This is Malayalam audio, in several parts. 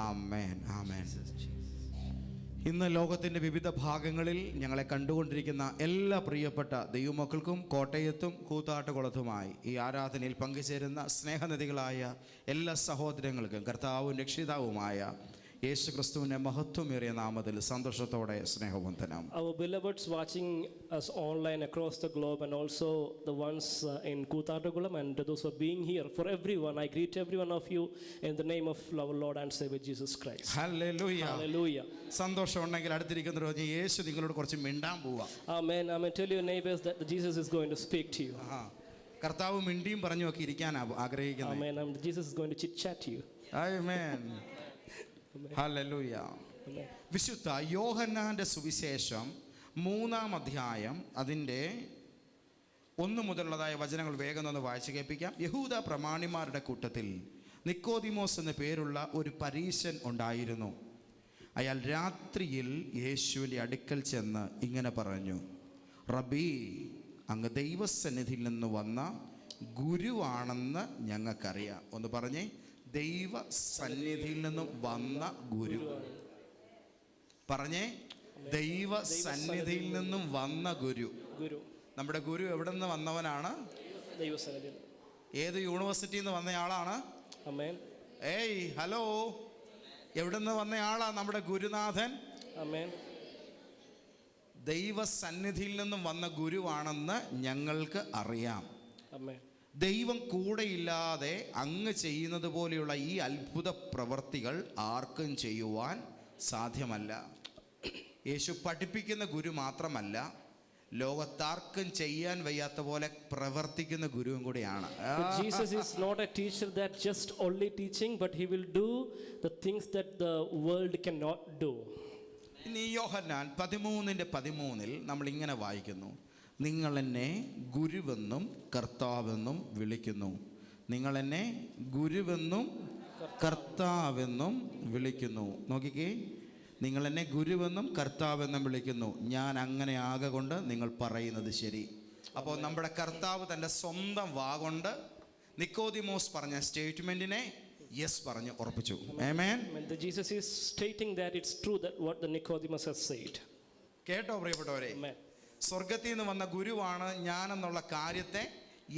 ആമേൻ, ആമേൻ. ഇന്ന് ലോകത്തിൻ്റെ വിവിധ ഭാഗങ്ങളിൽ ഞങ്ങളെ കണ്ടുകൊണ്ടിരിക്കുന്ന എല്ലാ പ്രിയപ്പെട്ട ദൈവമക്കൾക്കും കോട്ടയത്തും കൂത്താട്ടുകുളത്തുമായി ഈ ആരാധനയിൽ പങ്കുചേരുന്ന സ്നേഹനിധികളായ എല്ലാ സഹോദരങ്ങൾക്കും കർത്താവും രക്ഷിതാവുമായ യേശു ക്രിസ്തുവിൻ്റെ മഹത്വമേറിയ നാമത്തിൽ സന്തോഷത്തോടെ സ്നേഹവന്ദനം. Our beloveds watching us online across the globe and also the ones in Kootharakulam and those who are being here, for everyone, I greet every one of you in the name of our Lord and Savior Jesus Christ. Hallelujah. Hallelujah. സന്തോഷമുണ്ടെങ്കിൽ അടുത്തിരിക്കുന്നവർ യേശു നിങ്ങളോട് കുറച്ച് മിണ്ടാൻ പോവാ. Amen. Amen. Tell your neighbors that Jesus is going to speak to you. കർത്താവ് മിണ്ടിയും പറഞ്ഞു ഒക്കെ ഇരിക്കാൻ ആഗ്രഹിക്കുന്നു. Amen. Amen. Jesus is going to chit chat to you. Amen. Hallelujah. വിശുദ്ധ യോഹന്നാന്റെ സുവിശേഷം 3-ാം അധ്യായം അതിൻ്റെ 1 മുതലുള്ളതായ വചനങ്ങൾ വേഗം ഒന്ന് വായിച്ചു കേൾപ്പിക്കാം. യഹൂദ പ്രമാണിമാരുടെ കൂട്ടത്തിൽ നിക്കോദിമോസ് എന്ന പേരുള്ള ഒരു പരീശൻ ഉണ്ടായിരുന്നു. അയാൾ രാത്രിയിൽ യേശുവിൻ്റെ അടുക്കൽ ചെന്ന് ഇങ്ങനെ പറഞ്ഞു, റബ്ബി, അങ്ങ് ദൈവസന്നിധിയിൽ നിന്ന് വന്ന ഗുരുവാണെന്ന് ഞങ്ങൾക്കറിയാം. ഒന്ന് പറഞ്ഞേ, ദൈവ സന്നിധിയിൽ നിന്നും വന്ന ഗുരു. പറഞ്ഞേ, ദൈവ സന്നിധിയിൽ നിന്നും വന്ന ഗുരു. നമ്മുടെ ഗുരു എവിടെ നിന്ന് വന്നവനാണ്? ഏത് യൂണിവേഴ്സിറ്റിയിൽ നിന്ന് വന്നയാളാണ്? ഏയ് ഹലോ, എവിടെ നിന്ന് വന്നയാളാ നമ്മുടെ ഗുരുനാഥൻ? ദൈവ സന്നിധിയിൽ നിന്നും വന്ന ഗുരുവാണെന്ന് ഞങ്ങൾക്ക് അറിയാം. ദൈവം കൂടെയില്ലാതെ അങ്ങ് ചെയ്യുന്നത് പോലെയുള്ള ഈ അത്ഭുത പ്രവൃത്തികൾ ആർക്കും ചെയ്യുവാൻ സാധ്യമല്ല. യേശു പഠിപ്പിക്കുന്ന ഗുരു മാത്രമല്ല, ലോകത്താർക്കും ചെയ്യാൻ വയ്യാത്ത പോലെ പ്രവർത്തിക്കുന്ന ഗുരുവും കൂടിയാണ്. Jesus is not a teacher that just only teaching, but he will do the things that the world cannot do. ഇനി യോഹന്നാൻ 13:13 നമ്മൾ ഇങ്ങനെ വായിക്കുന്നു, നിങ്ങൾ എന്നെ ഗുരുവെന്നും കർത്താവെന്നും വിളിക്കുന്നു. നിങ്ങൾ എന്നെ ഗുരുവെന്നും കർത്താവെന്നും വിളിക്കുന്നു. നോക്കിക്കേ, നിങ്ങൾ എന്നെ ഗുരുവെന്നും കർത്താവെന്നും വിളിക്കുന്നു. ഞാൻ അങ്ങനെ ആകൊണ്ട് നിങ്ങൾ പറയുന്നത് ശരി. അപ്പോൾ നമ്മുടെ കർത്താവ് തൻ്റെ സ്വന്തം വാഗൊണ്ട് നിക്കോദിമോസ് പറഞ്ഞ സ്റ്റേറ്റ്മെൻറ്റിനെ യെസ് പറഞ്ഞ് ഉറപ്പിച്ചു. ആമേൻ. Jesus is stating that it's true that what the Nicodemus has said. കേട്ടോ പ്രിയപ്പെട്ടവരെ, സ്വർഗത്തിൽ നിന്ന് വന്ന ഗുരുവാണ് ഞാനെന്നുള്ള കാര്യത്തെ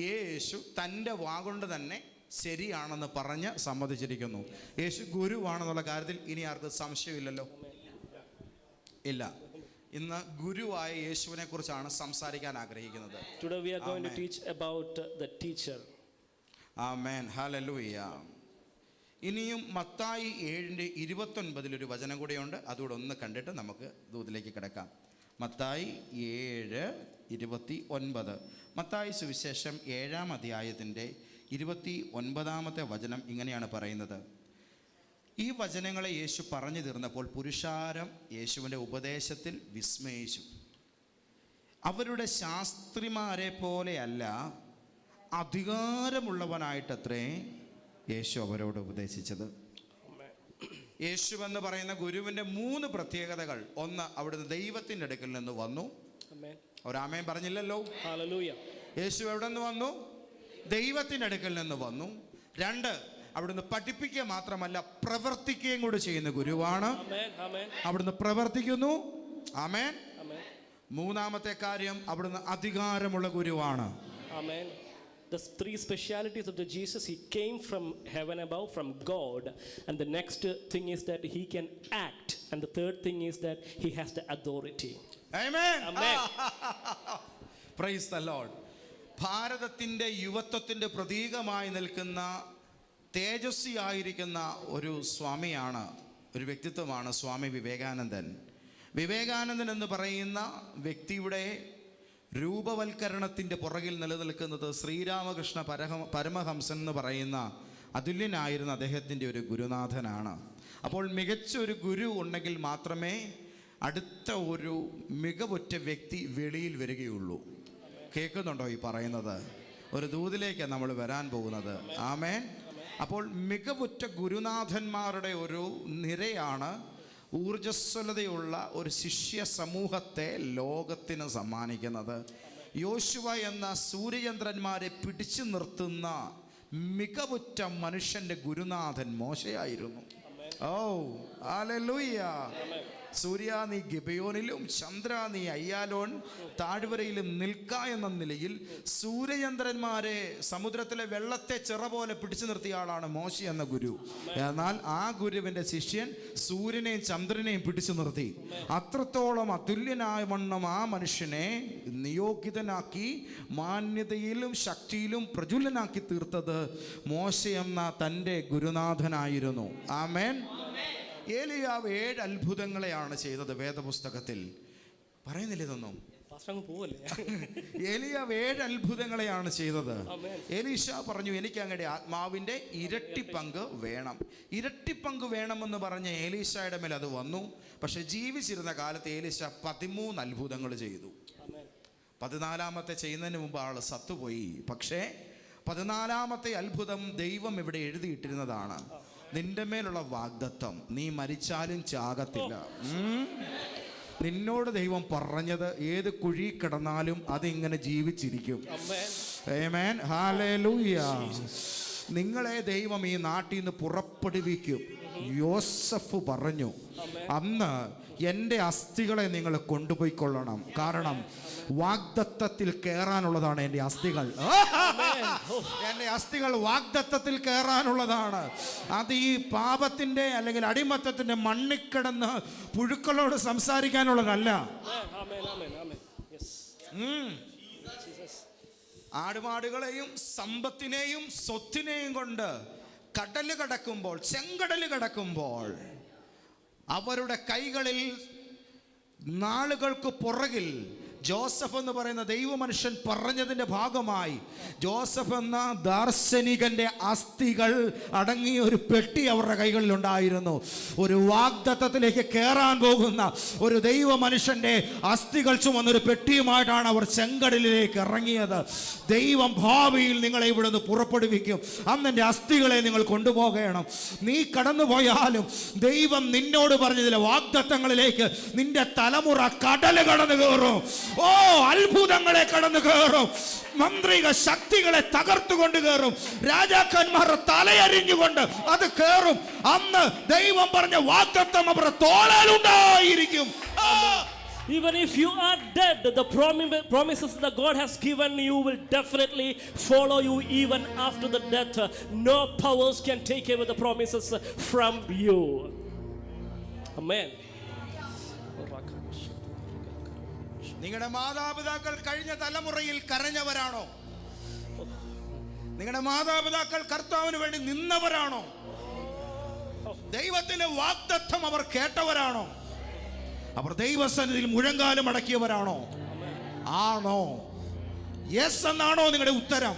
യേശു തൻ്റെ വാഗൊണ്ട് തന്നെ ശരിയാണെന്ന് പറഞ്ഞ് സമ്മതിച്ചിരിക്കുന്നു. യേശു ഗുരുവാണെന്നുള്ള കാര്യത്തിൽ ഇനി ആർക്കും സംശയമില്ലല്ലോ? ഇല്ല. ഇന്ന് ഗുരുവായ യേശുവിനെ കുറിച്ചാണ് സംസാരിക്കാൻ ആഗ്രഹിക്കുന്നത്. Today we are going to teach about the teacher. Amen. Hallelujah. ഇനിയും മത്തായി 7:29 ഒരു വചനം കൂടെയുണ്ട്. അതുകൂടെ ഒന്ന് കണ്ടിട്ട് നമുക്ക് ദൂതിലേക്ക് കിടക്കാം. മത്തായി 7:29. മത്തായി സുവിശേഷം 7-ാം അധ്യായത്തിൻ്റെ 29-ാമത്തെ വചനം ഇങ്ങനെയാണ് പറയുന്നത്. ഈ വചനങ്ങളെ യേശു പറഞ്ഞു തീർന്നപ്പോൾ പുരുഷാരം യേശുവിൻ്റെ ഉപദേശത്തിൽ വിസ്മയിച്ചു. അവരുടെ ശാസ്ത്രിമാരെ പോലെയല്ല, അധികാരമുള്ളവനായിട്ടത്രേ യേശു അവരോട് ഉപദേശിച്ചത്. യേശുവെന്ന് പറയുന്ന ഗുരുവിൻ്റെ 3 പ്രത്യേകതകൾ. ഒന്ന്, അവിടുന്ന് ദൈവത്തിൻ്റെ അടുക്കൽ നിന്ന് വന്നു. ഒരാമേൻ പറഞ്ഞില്ലല്ലോ? യേശു എവിടെ നിന്ന് വന്നു? ദൈവത്തിൻ്റെ അടുക്കൽ നിന്ന് വന്നു. 2, അവിടുന്ന് പഠിപ്പിക്കുക മാത്രമല്ല പ്രവർത്തിക്കുകയും കൂടി ചെയ്യുന്ന ഗുരുവാണ്. അവിടുന്ന് പ്രവർത്തിക്കുന്നു. ആമേൻ. 3-ാമത്തെ കാര്യം, അവിടുന്ന് അധികാരമുള്ള ഗുരുവാണ്. The 3 specialities of the Jesus, he came from heaven above, from God, and the next thing is that he can act, and the third thing is that he has the authority. Amen. Amen. Praise the Lord. ഭാരതത്തിൻ്റെ യുവത്വത്തിൻ്റെ പ്രതീകമായി നിൽക്കുന്ന തേജസ്വിയായിരിക്കുന്ന ഒരു സ്വാമിയാണ്, ഒരു വ്യക്തിത്വമാണ് സ്വാമി വിവേകാനന്ദൻ. വിവേകാനന്ദൻ എന്ന് പറയുന്ന വ്യക്തിയുടെ രൂപവൽക്കരണത്തിൻ്റെ പുറകിൽ നിലനിൽക്കുന്നത് ശ്രീരാമകൃഷ്ണ പരമഹംസൻ എന്ന് പറയുന്ന അതുല്യനായിരുന്ന അദ്ദേഹത്തിൻ്റെ ഒരു ഗുരുനാഥനാണ്. അപ്പോൾ മികച്ച ഒരു ഗുരു ഉണ്ടെങ്കിൽ മാത്രമേ അടുത്ത ഒരു മികവുറ്റ വ്യക്തി വെളിയിൽ വരികയുള്ളൂ. കേൾക്കുന്നുണ്ടോ ഈ പറയുന്നത്? ഒരു ദൂതിലേക്കാണ് നമ്മൾ വരാൻ പോകുന്നത്. ആമേൻ. അപ്പോൾ മികവുറ്റ ഗുരുനാഥന്മാരുടെ ഒരു നിരയാണ് ഊർജ്ജസ്വലതയുള്ള ഒരു ശിഷ്യ സമൂഹത്തെ ലോകത്തിന് സമ്മാനിക്കുന്നത്. യോശുവ എന്ന സൂര്യചന്ദ്രന്മാരെ പിടിച്ചു നിർത്തുന്ന മികവുറ്റ മനുഷ്യൻ്റെ ഗുരുനാഥൻ മോശയായിരുന്നു. ഓ ഹല്ലേലൂയ. സൂര്യ നീ ഗിബയോനിലും ചന്ദ്ര നീ അയ്യാലോൻ താഴ്വരയിലും നിൽക്ക എന്ന നിലയിൽ സൂര്യചന്ദ്രന്മാരെ സമുദ്രത്തിലെ വെള്ളത്തെ ചിറ പോലെ പിടിച്ചു നിർത്തിയ ആളാണ് മോശ എന്ന ഗുരു. എന്നാൽ ആ ഗുരുവിൻ്റെ ശിഷ്യൻ സൂര്യനെയും ചന്ദ്രനെയും പിടിച്ചു നിർത്തി. അത്രത്തോളം അതുല്യനായ വണ്ണം ആ മനുഷ്യനെ നിയോഗിതനാക്കി മാന്യതയിലും ശക്തിയിലും പ്രജ്വലനാക്കി തീർത്തത് മോശ എന്ന തൻ്റെ ഗുരുനാഥനായിരുന്നു. ആമേൻ. ഏലിയാവ് 7 അത്ഭുതങ്ങളെയാണ് ചെയ്തത് വേദപുസ്തകത്തിൽ. പറയുന്നില്ല ഇതൊന്നും. ഏലിയാവ് 7 അത്ഭുതങ്ങളെയാണ് ചെയ്തത്. എലീശ പറഞ്ഞു, എനിക്ക് അങ്ങയുടെ ആത്മാവിൻ്റെ ഇരട്ടി പങ്ക് വേണം. ഇരട്ടി പങ്ക് വേണമെന്ന് പറഞ്ഞ ഏലീശയുടെ മേൽ അത് വന്നു. പക്ഷെ ജീവിച്ചിരുന്ന കാലത്ത് ഏലീശ 13 അത്ഭുതങ്ങൾ ചെയ്തു. 14ാമത്തെ ചെയ്യുന്നതിന് മുമ്പ് ആൾ സത്തുപോയി. പക്ഷേ 14ാമത്തെ അത്ഭുതം ദൈവം ഇവിടെ എഴുതിയിട്ടിരുന്നതാണ്. നിന്റെ മേലുള്ള വാഗ്ദത്തം, നീ മരിച്ചാലും ചാകത്തില്ല. നിന്നോട് ദൈവം പറഞ്ഞത് ഏത് കുഴി കിടന്നാലും അതിങ്ങനെ ജീവിച്ചിരിക്കും. ആമേൻ. ഹല്ലേലൂയ. നിങ്ങളെ ദൈവം ഈ നാട്ടിൽ നിന്ന് പുറപ്പെടുവിക്കും. യോസഫ് പറഞ്ഞു, അന്ന് എൻ്റെ അസ്ഥികളെ നിങ്ങൾ കൊണ്ടുപോയിക്കൊള്ളണം. കാരണം വാഗ്ദത്തത്തിൽ കയറാനുള്ളതാണ് എൻ്റെ അസ്ഥികൾ. എൻ്റെ അസ്ഥികൾ വാഗ്ദത്തത്തിൽ കയറാനുള്ളതാണ്. അത് ഈ പാപത്തിൻ്റെ അല്ലെങ്കിൽ അടിമത്തത്തിൻ്റെ മണ്ണിക്കിടന്ന് പുഴുക്കളോട് സംസാരിക്കാനുള്ളതല്ല. ആടുമാടുകളെയും സമ്പത്തിനെയും സ്വത്തിനെയും കൊണ്ട് കടല് കടക്കുമ്പോൾ, ചെങ്കടല് കടക്കുമ്പോൾ അവരുടെ കൈകളിൽ നാളുകൾക്ക് പുറകിൽ ജോസഫ് എന്ന് പറയുന്ന ദൈവമനുഷ്യൻ പറഞ്ഞതിൻ്റെ ഭാഗമായി ജോസഫ് എന്ന ദാർശനികന്റെ അസ്ഥികൾ അടങ്ങിയ ഒരു പെട്ടി അവരുടെ കൈകളിൽ ഉണ്ടായിരുന്നു. ഒരു വാഗ്ദത്തത്തിലേക്ക് കയറാൻ പോകുന്ന ഒരു ദൈവ മനുഷ്യന്റെ അസ്ഥികൾ ചുമന്നൊരു പെട്ടിയുമായിട്ടാണ് അവർ ചെങ്കടലിലേക്ക് ഇറങ്ങിയത്. ദൈവം ഭാവിയിൽ നിങ്ങളെ ഇവിടുന്ന് പുറപ്പെടുവിക്കും. അന്ന് എൻ്റെ അസ്ഥികളെ നിങ്ങൾ കൊണ്ടുപോകണം. നീ കടന്നുപോയാലും ദൈവം നിന്നോട് പറഞ്ഞതിലെ വാഗ്ദത്തങ്ങളിലേക്ക് നിന്റെ തലമുറ കടല് കടന്നു കയറും. ഓ, അത്ഭുതങ്ങളെ കടന്നു കയറും. മന്ത്രിക ശക്തികളെ തകർത്തുകൊണ്ട് കയറും. രാജാക്കന്മാരുടെ തലയരിഞ്ഞുകൊണ്ട് അത് കയറും. അന്ന് ദൈവം പറഞ്ഞ വാഗ്ദത്തം അവരുടെ തോളിലുണ്ടായിരിക്കും. Even if you are dead, the promises that God has given you will definitely follow you even after the death. No powers can take away the promises from you. Amen. നിങ്ങളുടെ മാതാപിതാക്കൾ കഴിഞ്ഞ തലമുറയിൽ കരഞ്ഞവരാണോ? നിങ്ങളുടെ മാതാപിതാക്കൾ കർത്താവിന് വേണ്ടി നിന്നവരാണോ? ദൈവത്തിന്റെ വാഗ്ദത്തം അവർ കേട്ടവരാണോ? അവർ ദൈവസന്നിധിയിൽ മുഴങ്കാലം അടക്കിയവരാണോ? ആണോ? യെസ് എന്നാണോ നിങ്ങളുടെ ഉത്തരം?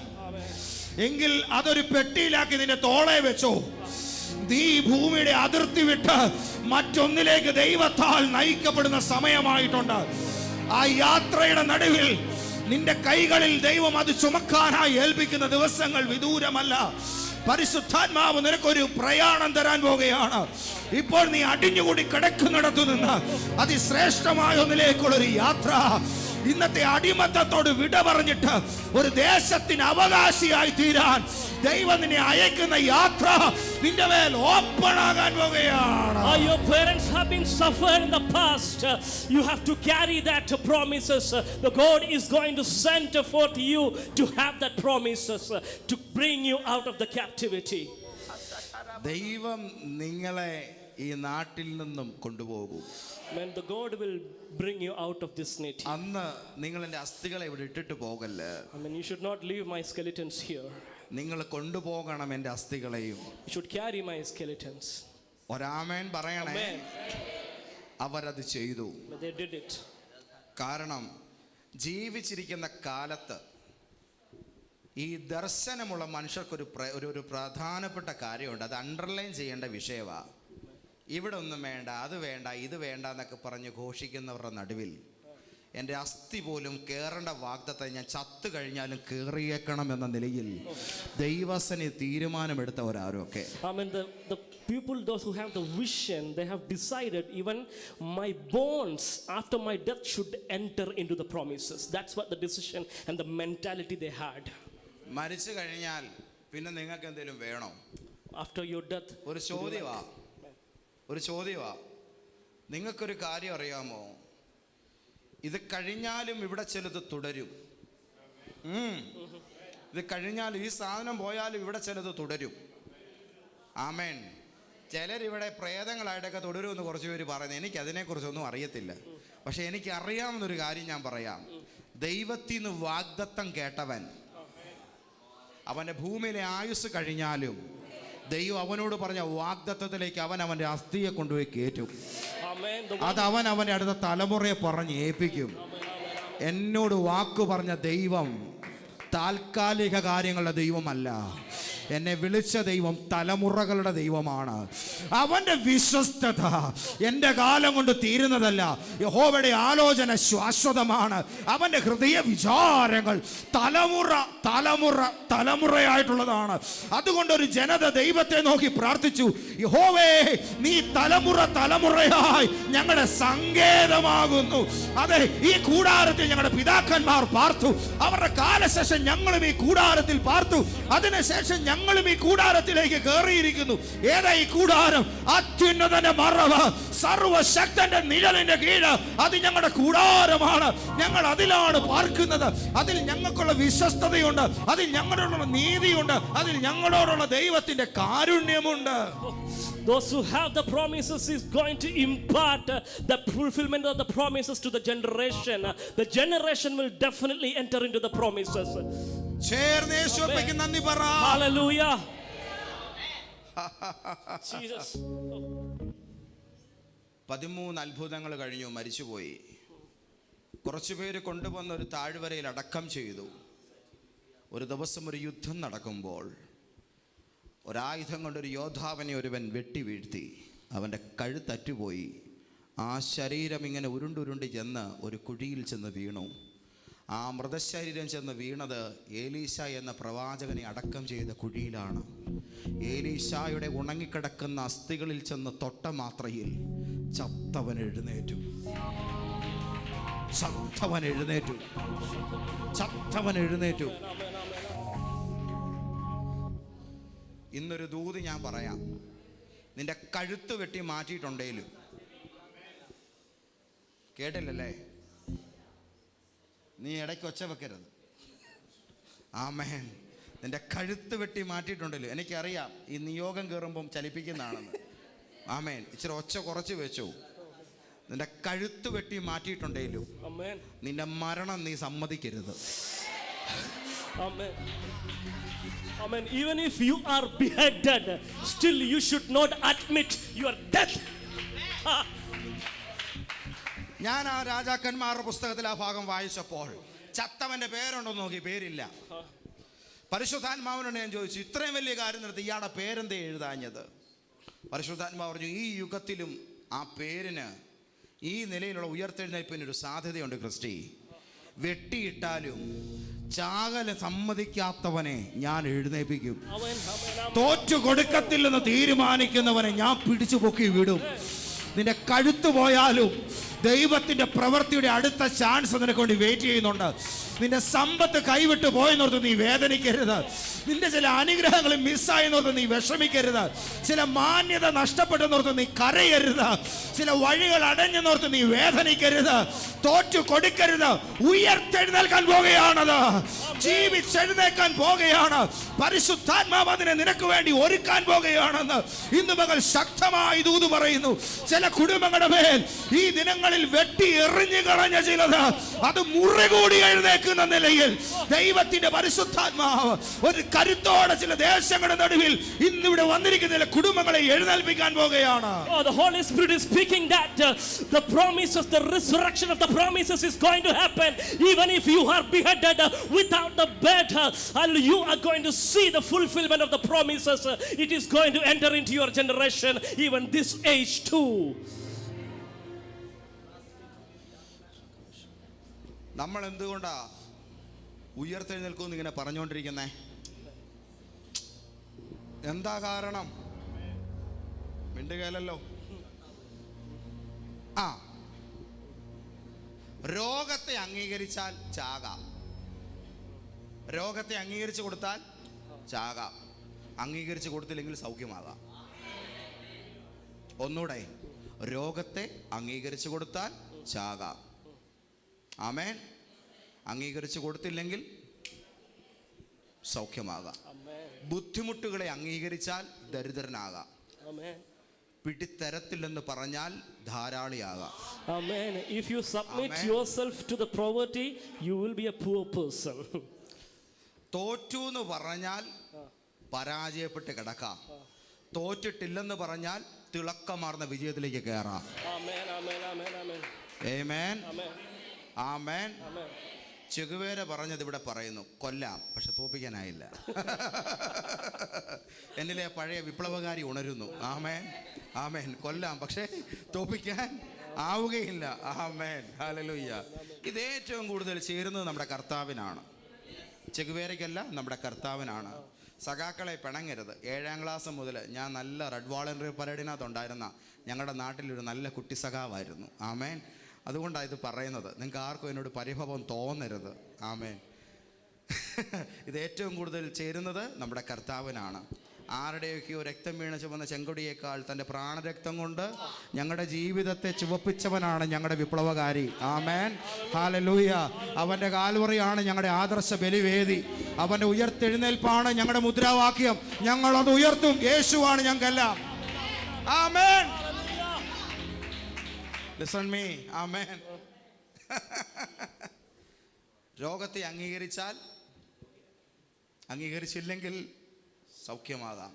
എങ്കിൽ അതൊരു പെട്ടിയിലാക്കി നിന്റെ തോളെ വെച്ചോ. നീ ഭൂമിയുടെ അതിർത്തി വിട്ട് മറ്റൊന്നിലേക്ക് ദൈവത്താൽ നയിക്കപ്പെടുന്ന സമയമായിട്ടുണ്ട്. ആ യാത്രയുടെ നടുവിൽ നിന്റെ കൈകളിൽ ദൈവം അത് ചുമക്കാനായി ഏൽപ്പിക്കുന്ന ദിവസങ്ങൾ വിദൂരമല്ല. പരിശുദ്ധാത്മാവ് നിനക്കൊരു പ്രയാണം തരാൻ പോകുകയാണ്. ഇപ്പോൾ നീ അടിഞ്ഞുകൂടി കിടക്കുന്നിടത്തു നിന്ന് അതിശ്രേഷ്ഠമായ ഒന്നിലേക്കുള്ളൊരു യാത്ര. ഇന്നത്തെ അടിമത്തത്തോട് വിട പറഞ്ഞിട്ട് ഒരു ദേശത്തിന് അവകാശിയായി തീരാൻ ദൈവം നിന്നെ അയക്കുന്ന യാത്ര നിന്റെ മേൽ ഓപ്പൺ ആകാൻ പോകുകയാണ്. Your parents have been suffered in the past. You have to carry that promises. The God is going to send forth you to have that promises to bring you out of the captivity. ദൈവം നിങ്ങളെ ഈ നാട്ടിൽ നിന്നും കൊണ്ടുപോകും. When the God will bring you out of this native. അന്ന് നിങ്ങൾ എൻ്റെ അസ്ഥികളെ ഇവിടെ ഇട്ടിട്ട് പോകല്ലേ. I mean, you should not leave my skeletons here. നിങ്ങൾ കൊണ്ടുപോകണം എൻ്റെ അസ്ഥികളെയും. You should carry my skeletons. ഒരാമേൻ പറയണേ. അവരത് ചെയ്തു. They did it. കാരണം ജീവിച്ചിരിക്കുന്ന കാലത്ത് ഈ ദർശനമുള്ള മനുഷ്യർക്കൊരു ഒരു പ്രധാനപ്പെട്ട കാര്യമുണ്ട്. അത് അണ്ടർലൈൻ ചെയ്യേണ്ട വിഷയമാണ്. ഇവിടെ ഒന്നും വേണ്ട, അത് വേണ്ട, ഇത് വേണ്ട എന്നൊക്കെ പറഞ്ഞ് ഘോഷിക്കുന്നവരുടെ നടുവിൽ എൻ്റെ അസ്ഥി പോലും കയറേണ്ട വാഗ്ദത്തം ഞാൻ ചത്തു കഴിഞ്ഞാലും കയറിയേക്കണം എന്ന നിലയിൽ ദൈവസനെ തീരുമാനമെടുത്തവരാരൊക്കെ. I mean, the people, those who have the vision, they have decided even my bones after my death should enter into the promises. That's what the decision and the mentality they had. മരിച്ചു കഴിഞ്ഞാൽ പിന്നെ നിങ്ങൾക്ക് എന്തെങ്കിലും വേണോ? After your death, ഒരു ചോദ്യമാ. ഒരു ചോദ്യമാണ്. നിങ്ങൾക്കൊരു കാര്യം അറിയാമോ? ഇത് കഴിഞ്ഞാലും ഇവിടെ ചിലത് തുടരും. ഇത് കഴിഞ്ഞാലും, ഈ സാധനം പോയാലും ഇവിടെ ചിലത് തുടരും. ആമേൻ. ചിലരിവിടെ പ്രേതങ്ങളായിട്ടൊക്കെ തുടരുമെന്ന് കുറച്ച് പേര് പറയുന്നത്. എനിക്കതിനെക്കുറിച്ചൊന്നും അറിയത്തില്ല. പക്ഷെ എനിക്ക് അറിയാവുന്നൊരു കാര്യം ഞാൻ പറയാം. ദൈവത്തിൽ നിന്ന് വാഗ്ദത്തം കേട്ടവൻ, അവൻ്റെ ഭൂമിയിലെ ആയുസ് കഴിഞ്ഞാലും ദൈവം അവനോട് പറഞ്ഞ വാഗ്ദത്തത്തിലേക്ക് അവൻ്റെ അസ്ഥിയെ കൊണ്ടുപോയി കയറ്റും. അത് അവൻ്റെ അടുത്ത തലമുറയെ പറഞ്ഞ് ഏൽപ്പിക്കും. എന്നോട് വാക്ക് പറഞ്ഞ ദൈവം താൽക്കാലിക കാര്യങ്ങളുടെ ദൈവമല്ല. എന്നെ വിളിച്ച ദൈവം തലമുറകളുടെ ദൈവമാണ്. അവൻ്റെ വിശ്വസ്തത എൻ്റെ കാലം കൊണ്ട് തീരുന്നതല്ല. യഹോവയുടെ ആലോചന ശാശ്വതമാണ്. അവൻ്റെ ഹൃദയ വിചാരങ്ങൾ തലമുറയായിട്ടുള്ളതാണ്. അതുകൊണ്ട് ഒരു ജനത ദൈവത്തെ നോക്കി പ്രാർത്ഥിച്ചു, യഹോവേ, നീ തലമുറയായി ഞങ്ങളുടെ സങ്കേതമാകുന്നു. അതെ, ഈ കൂടാരത്തിൽ ഞങ്ങളുടെ പിതാക്കന്മാർ പാർത്തു. അവരുടെ കാലശേഷം ഞങ്ങളും ഈ കൂടാരത്തിൽ പാർത്തു. അതിനുശേഷം ഞങ്ങളും ഈ കൂടാരത്തിലേക്ക് കയറിയിരിക്കുന്നു. ഏതാ ഈ കൂടാരം? അത്യുന്നതന്റെ മറവ്, സർവശക്തന്റെ നിഴലിന്റെ കീഴ്. അത് ഞങ്ങളുടെ കൂടാരമാണ്. ഞങ്ങൾ അതിലാണ് പാർക്കുന്നത്. അതിൽ ഞങ്ങൾക്കുള്ള വിശ്വസ്തതയുണ്ട്, അതിൽ ഞങ്ങളോടുള്ള നീതിയുണ്ട്, അതിൽ ഞങ്ങളോടുള്ള ദൈവത്തിന്റെ കാരുണ്യമുണ്ട്. Those who have the promises is going to impart the fulfillment of the promises to the generation. The generation will definitely enter into the promises. Hallelujah. Jesus. 13 അത്ഭുതങ്ങൾ കഴിഞ്ഞു, മരിച്ചുപോയി. കുറച്ചു പേര് കൊണ്ടുവന്ന ഒരു താഴ്വരയിൽ അടക്കം ചെയ്തു. ഒരു ദിവസം ഒരു യുദ്ധം നടക്കുമ്പോൾ ഒരായുധം കൊണ്ടൊരു യോദ്ധാവിനെ ഒരുവൻ വെട്ടി വീഴ്ത്തി. അവൻ്റെ കഴുത്തറ്റുപോയി. ആ ശരീരം ഇങ്ങനെ ഉരുണ്ടുരുണ്ട് ചെന്ന് ഒരു കുഴിയിൽ ചെന്ന് വീണു. ആ മൃതശരീരം ചെന്ന് വീണത് ഏലീശ എന്ന പ്രവാചകനെ അടക്കം ചെയ്ത കുഴിയിലാണ്. ഏലീശായുടെ ഉണങ്ങിക്കിടക്കുന്ന അസ്ഥികളിൽ ചെന്ന് തൊട്ട മാത്രയിൽ ചത്തവൻ എഴുന്നേറ്റു. ഇന്നൊരു ദൂത് ഞാൻ പറയാം. നിന്റെ കഴുത്ത് വെട്ടി മാറ്റിയിട്ടുണ്ടേലും, കേട്ടില്ലല്ലേ? നീ ഇടയ്ക്ക് ഒച്ച വെക്കരുത്. ആമേൻ. നിന്റെ കഴുത്ത് വെട്ടി മാറ്റിയിട്ടുണ്ടല്ലോ. എനിക്കറിയാം ഈ നിയോഗം കയറുമ്പം ചലിപ്പിക്കുന്നതാണെന്ന്. ആമേൻ. ഇച്ചിരി ഒച്ച കുറച്ച് വെച്ചു. നിന്റെ കഴുത്ത് വെട്ടി മാറ്റിയിട്ടുണ്ടേലും നിന്റെ മരണം നീ സമ്മതിക്കരുത്. Amen. Amen. Even if you are beheaded, still you should not admit your death. ഞാൻ ആ രാജാക്കന്മാരുടെ പുസ്തകത്തിൽ ആ ഭാഗം വായിച്ചപ്പോൾ ചത്തവന്റെ പേരുണ്ടോ നോക്കി, പേരില്ല. പരിശുദ്ധാത്മാവിനോട് ഞാൻ ചോദിച്ചു, ഇത്രയും വലിയ കാര്യം നടത്തി ഇയാളുടെ പേരെന്തേ എഴുതാഞ്ഞത്? പരിശുദ്ധാത്മാവ് പറഞ്ഞു, ഈ യുഗത്തിലും ആ പേരിന് ഈ നിലയിലുള്ള ഉയർത്തെഴുന്നേൽപ്പിനൊരു സാധ്യതയുണ്ട് ക്രിസ്റ്റി. വെട്ടിയിട്ടാലും ചാകല സമ്മതിക്കാത്തവനെ ഞാൻ എഴുന്നേൽപ്പിക്കും. തോറ്റു കൊടുക്കത്തില്ലെന്ന് തീരുമാനിക്കുന്നവനെ ഞാൻ പിടിച്ചു പൊക്കി വിടും. നിന്റെ കഴുത്ത് പോയാലും ദൈവത്തിന്റെ പ്രവൃത്തിയുടെ അടുത്ത ചാൻസ് നിനക്ക് വേണ്ടി വെയിറ്റ് ചെയ്യുന്നുണ്ട്. നിന്റെ സമ്പത്ത് കൈവിട്ട് പോയെന്നോർത്ത് നീ വേദനിക്കരുത്. നിന്റെ ചില അനുഗ്രഹങ്ങൾ മിസ്സായെന്നോർത്ത് നീ വിഷമിക്കരുത്. ചില മാന്യത നഷ്ടപ്പെട്ടെന്നോർത്ത് നീ കരയരുത്. ചില വഴികൾ അടഞ്ഞെന്നോർത്ത് നീ വേദനിക്കരുത്. തോറ്റു കൊടുക്കരുത്. ഉയർത്തെഴുന്നേൽക്കാൻ പോകുകയാണത്. ജീവിച്ചെഴുന്നേക്കാൻ പോകുകയാണ്. പരിശുദ്ധാത്മാവ് അതിനെ നിനക്ക് വേണ്ടി ഒരുക്കാൻ പോകുകയാണെന്ന് ഇന്ന് പകൽ ശക്തമായി ദൂത് പറയുന്നു. ചില കുടുംബങ്ങളുടെ മേൽ ഈ ദിനങ്ങളിൽ വെട്ടി എറിഞ്ഞു കളഞ്ഞ ചിലത് അത് മുറികൂടി എഴുന്നേക്കുന്ന നിലയിൽ ദൈവത്തിന്റെ പരിശുദ്ധാത്മാവ് ഒരു കരുത്തോടെ ചില ദേശങ്ങളുടെ നടുവിൽ ഇന്നിവിടെ വന്നിരിക്കുന്ന ചില കുടുംബങ്ങളെ എഴുന്നേൽപ്പിക്കാൻ പോകുകയാണ്. The Holy Spirit is speaking that the promises, the resurrection of the promises is going to happen. Even if you are beheaded without the bed, you are going to see the fulfillment of the promises. It is going to enter into your generation, even this age too. നമ്മൾ എന്തുകൊണ്ടാ ഉയർത്തെഴുന്നേൽക്കുമെന്ന് ഇങ്ങനെ പറഞ്ഞുകൊണ്ടിരിക്കുന്നേ? എന്താ കാരണം? മിണ്ടുകയല്ലോ. രോഗത്തെ അംഗീകരിച്ചാൽ ചാകാം. രോഗത്തെ അംഗീകരിച്ചു കൊടുത്താൽ ചാകാം. അംഗീകരിച്ചു കൊടുത്തില്ലെങ്കിൽ സൗഖ്യമാകാം. ഒന്നൂടെ, രോഗത്തെ അംഗീകരിച്ചു കൊടുത്താൽ ചാകാം. ആമേൻ. അംഗീകരിച്ചു കൊടുത്തില്ലെങ്കിൽ സൗഖ്യമാകാം. ബുദ്ധിമുട്ടുകളെ അംഗീകരിച്ചാൽ ദരിദ്രനാകാം. പിടിത്തരത്തില്ലെന്ന് പറഞ്ഞാൽ ധാരാളിയാകാം. Amen. If you submit yourself to the poverty, you will be a poor person. തോറ്റു എന്ന് പറഞ്ഞാൽ പരാജയപ്പെട്ട് കിടക്കാം. തോറ്റിട്ടില്ലെന്ന് പറഞ്ഞാൽ തിളക്കമാർന്ന വിജയത്തിലേക്ക് കയറാം. ആമേൻ. ആമേൻ. ചെഗുവേര പറഞ്ഞത് ഇവിടെ പറയുന്നു, കൊല്ലാം പക്ഷെ തോപ്പിക്കാനായില്ല. എന്നിലെ പഴയ വിപ്ലവകാരി ഉണരുന്നു. ആമേൻ. ആമേൻ. കൊല്ലാം പക്ഷേ തോപ്പിക്കാൻ ആവുകയില്ല. ആമേൻ. ഹല്ലേലൂയ. ഇത് ഏറ്റവും കൂടുതൽ ചേരുന്നത് നമ്മുടെ കർത്താവിനാണ്. ചെഗുവേരയ്ക്കല്ല, നമ്മുടെ കർത്താവിനാണ്. സഖാക്കളെ പിണങ്ങരുത്. 7ാം ക്ലാസ് മുതൽ ഞാൻ നല്ല റെഡ് വോളണ്ടറി പരേഡിനകത്തുണ്ടായിരുന്ന ഞങ്ങളുടെ നാട്ടിലൊരു നല്ല കുട്ടി സഖാവായിരുന്നു. ആമേൻ. അതുകൊണ്ടാണ് ഇത് പറയുന്നത്. നിങ്ങൾക്ക് ആർക്കും എന്നോട് പരിഭവം തോന്നരുത്. ആമേൻ. ഇത് ഏറ്റവും കൂടുതൽ ചേരുന്നത് നമ്മുടെ കർത്താവിനാണ്. ആരുടെയൊക്കെയോ രക്തം വീണ് ചുവന്ന ചെങ്കൊടിയേക്കാൾ തൻ്റെ പ്രാണരക്തം കൊണ്ട് ഞങ്ങളുടെ ജീവിതത്തെ ചുവപ്പിച്ചവനാണ് ഞങ്ങളുടെ വിപ്ലവകാരി. ആമേൻ. ഹല്ലേലൂയ. അവൻ്റെ കാൽവറിയാണ് ഞങ്ങളുടെ ആദർശ ബലിവേദി. അവൻ്റെ ഉയർത്തെഴുന്നേൽപ്പാണ് ഞങ്ങളുടെ മുദ്രാവാക്യം. ഞങ്ങളത് ഉയർത്തും. യേശുവാണ് ഞങ്ങൾക്കെല്ലാം. ആമേൻ. Listen me. ആമേൻ. രോഗത്തെ അംഗീകരിച്ചില്ലെങ്കിൽ സൗഖ്യമാകാം.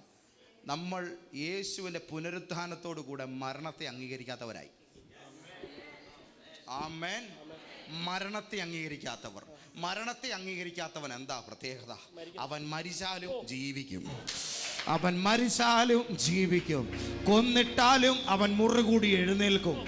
നമ്മൾ യേശുവിൻ്റെ പുനരുത്ഥാനത്തോടു കൂടെ മരണത്തെ അംഗീകരിക്കാത്തവരായി. ആമേൻ. മരണത്തെ അംഗീകരിക്കാത്തവൻ എന്താ പ്രത്യേകത? അവൻ മരിച്ചാലും ജീവിക്കും. കൊന്നിട്ടാലും അവൻ മുറുകൂടി എഴുന്നേൽക്കും.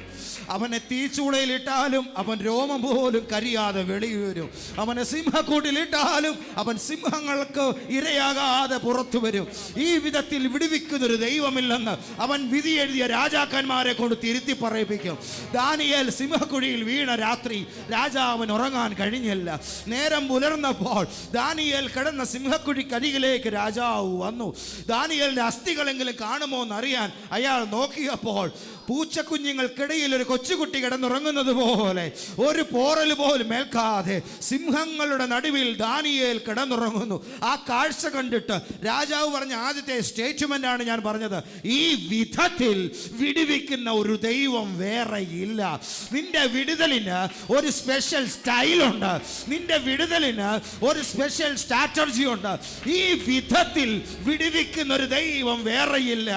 അവനെ തീച്ചൂളയിലിട്ടാലും അവൻ രോമം പോലും കരിയാതെ വെളിവരും. അവനെ സിംഹക്കൂട്ടിലിട്ടാലും അവൻ സിംഹങ്ങൾക്ക് ഇരയാകാതെ പുറത്തു വരും. ഈ വിധത്തിൽ വിടുവിക്കുന്നൊരു ദൈവമില്ലെന്ന് അവൻ വിധി എഴുതിയ രാജാക്കന്മാരെ കൊണ്ട് തിരുത്തി പറയിപ്പിക്കും. ദാനിയേൽ സിംഹക്കുഴിയിൽ വീണ രാത്രി രാജാവിന് ഉറങ്ങാൻ കഴിഞ്ഞില്ല. നേരം പുലർന്നപ്പോൾ ദാനിയേൽ കിടന്ന സിംഹക്കുഴിക്കരികിലേക്ക് രാജാവ് വന്നു. ദാനിയേലിന്റെ അസ്ഥികളെങ്കിലും കാണുമോ എന്നറിയാൻ അയാൾ നോക്കിയപ്പോൾ പൂച്ചക്കുഞ്ഞുങ്ങൾക്കിടയിൽ ഒരു കൊച്ചുകുട്ടി കിടന്നുറങ്ങുന്നത് പോലെ ഒരു പോറൽ പോലും ഏൽക്കാതെ സിംഹങ്ങളുടെ നടുവിൽ ദാനിയേൽ കിടന്നുറങ്ങുന്നു. ആ കാഴ്ച കണ്ടിട്ട് രാജാവ് പറഞ്ഞ ആദ്യത്തെ സ്റ്റേറ്റ്മെന്റ് ആണ് ഞാൻ പറഞ്ഞത്. ഈ വിധത്തിൽ വിടുവിക്കുന്ന ഒരു ദൈവം വേറെയില്ല. നിന്റെ വിടുതലിന് ഒരു സ്പെഷ്യൽ സ്റ്റൈലുണ്ട്. നിന്റെ വിടുതലിന് ഒരു സ്പെഷ്യൽ സ്ട്രാറ്റജി ഉണ്ട്. ഈ വിധത്തിൽ വിടുവിക്കുന്ന ഒരു ദൈവം വേറെയില്ല.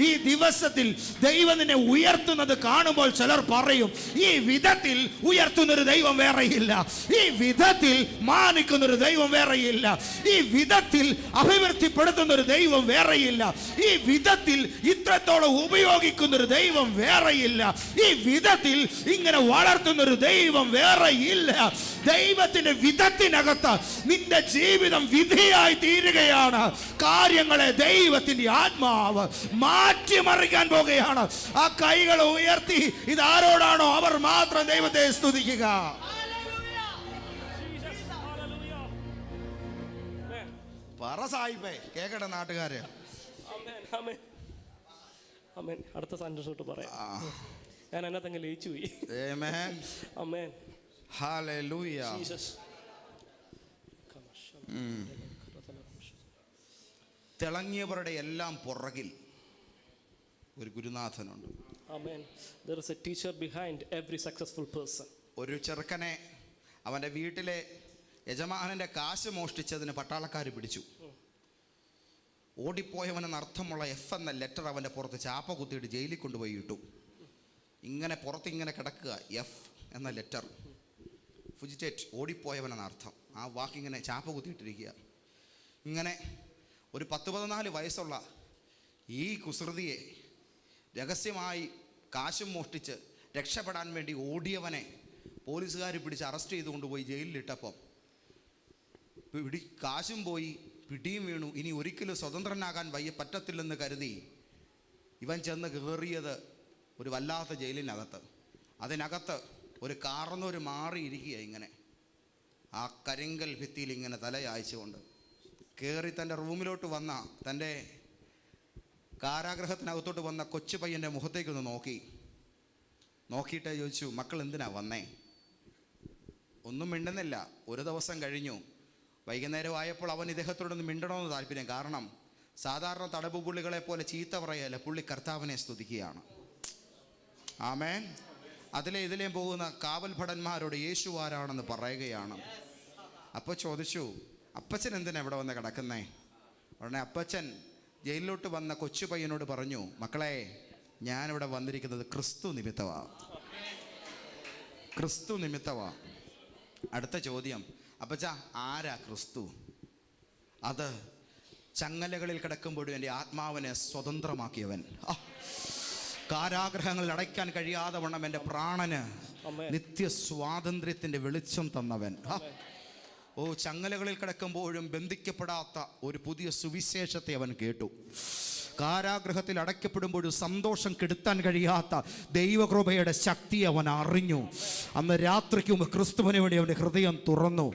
ഈ ദിവസത്തിൽ ദൈവം നിന്നെ ഉയർത്തുന്നത് കാണുമ്പോൾ ചിലർ പറയും, ഈ വിധത്തിൽ ഉയർത്തുന്നൊരു ദൈവം വേറെയില്ല. ഈ വിധത്തിൽ മാനിക്കുന്നൊരു ദൈവം വേറെയില്ല. ഈ വിധത്തിൽ അഭിവൃദ്ധിപ്പെടുത്തുന്നൊരു ദൈവം വേറെയില്ല. ഈ വിധത്തിൽ ഇത്രത്തോളം ഉപയോഗിക്കുന്നൊരു ദൈവം വേറെയില്ല. ഈ വിധത്തിൽ ഇങ്ങനെ വളർത്തുന്നൊരു ദൈവം വേറെയില്ല. ദൈവത്തിന്റെ വിധത്തിനകത്ത് നിന്റെ ജീവിതം വിധിയായി തീരുകയാണ്. കാര്യങ്ങളെ ദൈവത്തിന്റെ ആത്മാവ് മാറ്റിമറിക്കാൻ പോകുകയാണ്. ആ കൈകൾ ഉയർത്തി ഇതാരോടാണോ അവർ മാത്രം ദൈവത്തെ സ്തുതിക്കുക. പറ സായിപ്പേ, കേക്കട്ടെ നാട്ടുകാരെ. അടുത്ത സന്തോഷോട്ട് പറയാം. ഞാൻ അതിനകത്തങ്ങ് ലയിച്ചു പോയി. ആമേൻ. ഹല്ലേലൂയ. തിളങ്ങിയവരുടെ എല്ലാം പുറകിൽ ഒരു ഗുരുനാഥനുണ്ട്. Amen. There is a teacher behind every successful person. ഒരു ചെറുക്കനെ അവൻ്റെ വീട്ടിലെ യജമാനന്റെ കാശ് മോഷ്ടിച്ചതിന് പട്ടാളക്കാർ പിടിച്ചു. ഓടിപ്പോയവനെന്ന് അർത്ഥമുള്ള F എന്ന ലെറ്റർ അവൻ്റെ പുറത്ത് ചാപ്പ കുത്തിയിട്ട് ജയിലിൽ കൊണ്ടുപോയി ഇട്ടു. ഇങ്ങനെ പുറത്തിങ്ങനെ കിടക്കുക F എന്ന ലെറ്റർ. ഫുജിറ്റേറ്റ്, ഓടിപ്പോയവനെന്ന അർത്ഥം. ആ വാക്കിങ്ങനെ ചാപ്പ കുത്തിയിട്ടിരിക്കുക. ഇങ്ങനെ ഒരു 10-14 വയസ്സുള്ള ഈ കുസൃതിയെ രഹസ്യമായി കാശും മോഷ്ടിച്ച് രക്ഷപ്പെടാൻ വേണ്ടി ഓടിയവനെ പോലീസുകാർ പിടിച്ച് അറസ്റ്റ് ചെയ്ത് കൊണ്ടുപോയി ജയിലിലിട്ടപ്പം കാശും പോയി, പിടിയും വീണു. ഇനി ഒരിക്കലും സ്വതന്ത്രനാകാൻ പറ്റത്തില്ലെന്ന് കരുതി ഇവൻ ചെന്ന് കയറിയത് ഒരു വല്ലാത്ത ജയിലിനകത്ത്. അതിനകത്ത് ഒരു കാർന്നൊരു മാറിയിരിക്കുക. ഇങ്ങനെ ആ കരിങ്കൽ ഭിത്തിയിൽ ഇങ്ങനെ തലയാഴ്ചകൊണ്ട് കയറി തൻ്റെ റൂമിലോട്ട് വന്ന തൻ്റെ കാരാഗ്രഹത്തിനകത്തോട്ട് വന്ന കൊച്ചു പയ്യൻ്റെ മുഖത്തേക്കൊന്ന് നോക്കിയിട്ട് ചോദിച്ചു, മക്കൾ എന്തിനാ വന്നേ? ഒന്നും മിണ്ടുന്നില്ല. ഒരു ദിവസം കഴിഞ്ഞു. വൈകുന്നേരം ആയപ്പോൾ അവൻ ഇദ്ദേഹത്തോടൊന്ന് മിണ്ടണമെന്ന് താല്പര്യം. കാരണം സാധാരണ തടവ് പുള്ളികളെ പോലെ ചീത്ത പറയല്ല, പുള്ളി കർത്താവിനെ സ്തുതിക്കുകയാണ്. ആമേൻ. ഇതിലേയും പോകുന്ന കാവൽ ഭടന്മാരോട് യേശു ആരാണെന്ന് പറയുകയാണ്. അപ്പോൾ ചോദിച്ചു, അപ്പച്ചൻ എന്തിനാ ഇവിടെ വന്ന് കിടക്കുന്നേ? ഉടനെ അപ്പച്ചൻ ജയിലിലോട്ട് വന്ന കൊച്ചു പയ്യനോട് പറഞ്ഞു, മക്കളെ, ഞാനിവിടെ വന്നിരിക്കുന്നത് ക്രിസ്തു നിമിത്തമാ. അടുത്ത ചോദ്യം, അപ്പച്ചാ ആരാ ക്രിസ്തു? അത് ചങ്ങലകളിൽ കിടക്കുമ്പോഴും എൻ്റെ ആത്മാവിനെ സ്വതന്ത്രമാക്കിയവൻ, കാരാഗ്രഹങ്ങളിൽ അടയ്ക്കാൻ കഴിയാതെ വണ്ണം എൻ്റെ പ്രാണന് നിത്യസ്വാതന്ത്ര്യത്തിൻ്റെ വെളിച്ചം തന്നവൻ. ചങ്ങലകളിൽ കിടക്കുമ്പോഴും ബന്ധിക്കപ്പെടാത്ത ഒരു പുതിയ സുവിശേഷത്തെ അവൻ കേട്ടു. കാരാഗ്രഹത്തിൽ അടയ്ക്കപ്പെടുമ്പോഴും സന്തോഷം കെടുത്താൻ കഴിയാത്ത ദൈവകൃപയുടെ ശക്തി അവൻ അറിഞ്ഞു. അന്ന് രാത്രിക്കും ക്രിസ്തുവിന് വേണ്ടി അവൻ്റെ ഹൃദയം തുറന്നു.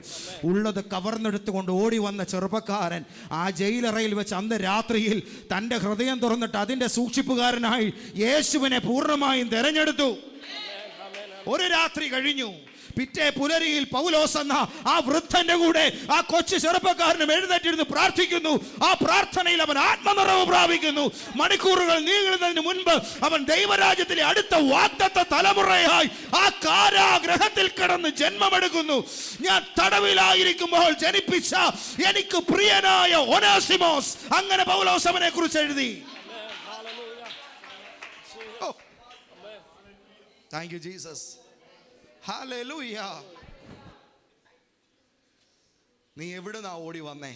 ഉള്ളത് കവർന്നെടുത്തുകൊണ്ട് ഓടി വന്ന ചെറുപ്പക്കാരൻ ആ ജയിലറയിൽ വെച്ച് അന്ന് രാത്രിയിൽ തൻ്റെ ഹൃദയം തുറന്നിട്ട് അതിൻ്റെ സൂക്ഷിപ്പുകാരനായി യേശുവിനെ പൂർണ്ണമായും തിരഞ്ഞെടുത്തു. ഒരു രാത്രി കഴിഞ്ഞു. പിറ്റേ പുലരിയിൽ പൗലോസ് എന്ന ആ വൃദ്ധന്റെ കൂടെ ആ കൊച്ചു ചെറുപ്പക്കാരനും എഴുന്നേറ്റിരുന്ന് പ്രാർത്ഥിക്കുന്നു. ആ പ്രാർത്ഥനയിൽ അവൻ ആത്മനിറവ് പ്രാപിക്കുന്നു. മണിക്കൂറുകൾ നീങ്ങുന്നതിന് മുൻപ് അവൻ ദൈവരാജ്യത്തിലെ അടുത്ത വാഗ്ദത്ത തലമുറയായി ആ കാരാഗ്രഹത്തിൽ കിടന്ന് ജന്മമെടുക്കുന്നു. ഞാൻ തടവിലായിരിക്കുമ്പോൾ ജനിപ്പിച്ച എനിക്ക് പ്രിയനായ ഒനേസിമോസ്, അങ്ങനെ പൗലോസ് അവനെ കുറിച്ച് എഴുതി. Thank you Jesus. ഹല്ലേലൂയ. നീ എവിടുന്നാ ഓടി വന്നേ?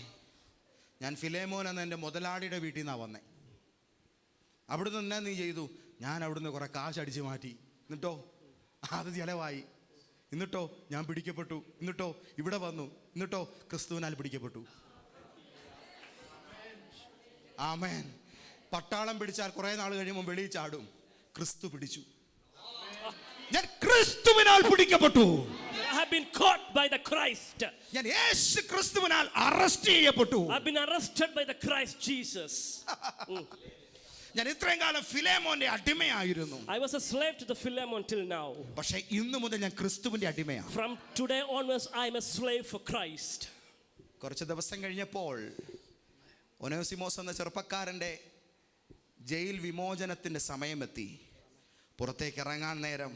ഞാൻ ഫിലേമോൻ എന്ന എൻ്റെ മുതലാളിയുടെ വീട്ടിൽ നിന്നാണ് വന്നേ. അവിടുന്ന് എന്നാ നീ ചെയ്തു? ഞാൻ അവിടുന്ന് കുറെ കാശ് അടിച്ചു മാറ്റി. എന്നിട്ടോ അത് ചെലവായി. എന്നിട്ടോ ഞാൻ പിടിക്കപ്പെട്ടു. എന്നിട്ടോ ഇവിടെ വന്നു. എന്നിട്ടോ ക്രിസ്തുവിനാൽ പിടിക്കപ്പെട്ടു. ആമേൻ. പട്ടാളം പിടിച്ചാൽ കുറെ നാൾ കഴിയുമ്പോൾ വെളിയിൽ ചാടും. ക്രിസ്തു പിടിച്ചു. ഞാൻ ക്രിസ്തുവിനാൽ പിടിക്കപ്പെട്ടു. I have been caught by the Christ. ഞാൻ യേശു ക്രിസ്തുവിനാൽ അറസ്റ്റ് ചെയ്യപ്പെട്ടു. I have been arrested by the Christ Jesus. ഞാൻ ഇത്രയും കാലം ഫിലേമോന്റെ അടിമയായിരുന്നു. I was a slave to the Philemon till now. പക്ഷേ ഇന്നു മുതൽ ഞാൻ ക്രിസ്തുവിന്റെ അടിമയാണ്. From today onwards I am a slave for Christ. കുറച്ച് ദിവസം കഴിഞ്ഞപ്പോൾ ഒനേസിമോസ് എന്ന ചെറുപ്പക്കാരന്റെ ജയിൽ വിമോചനത്തിന്റെ സമയമെത്തി. പുറത്തേക്ക് ഇറങ്ങാൻ നേരം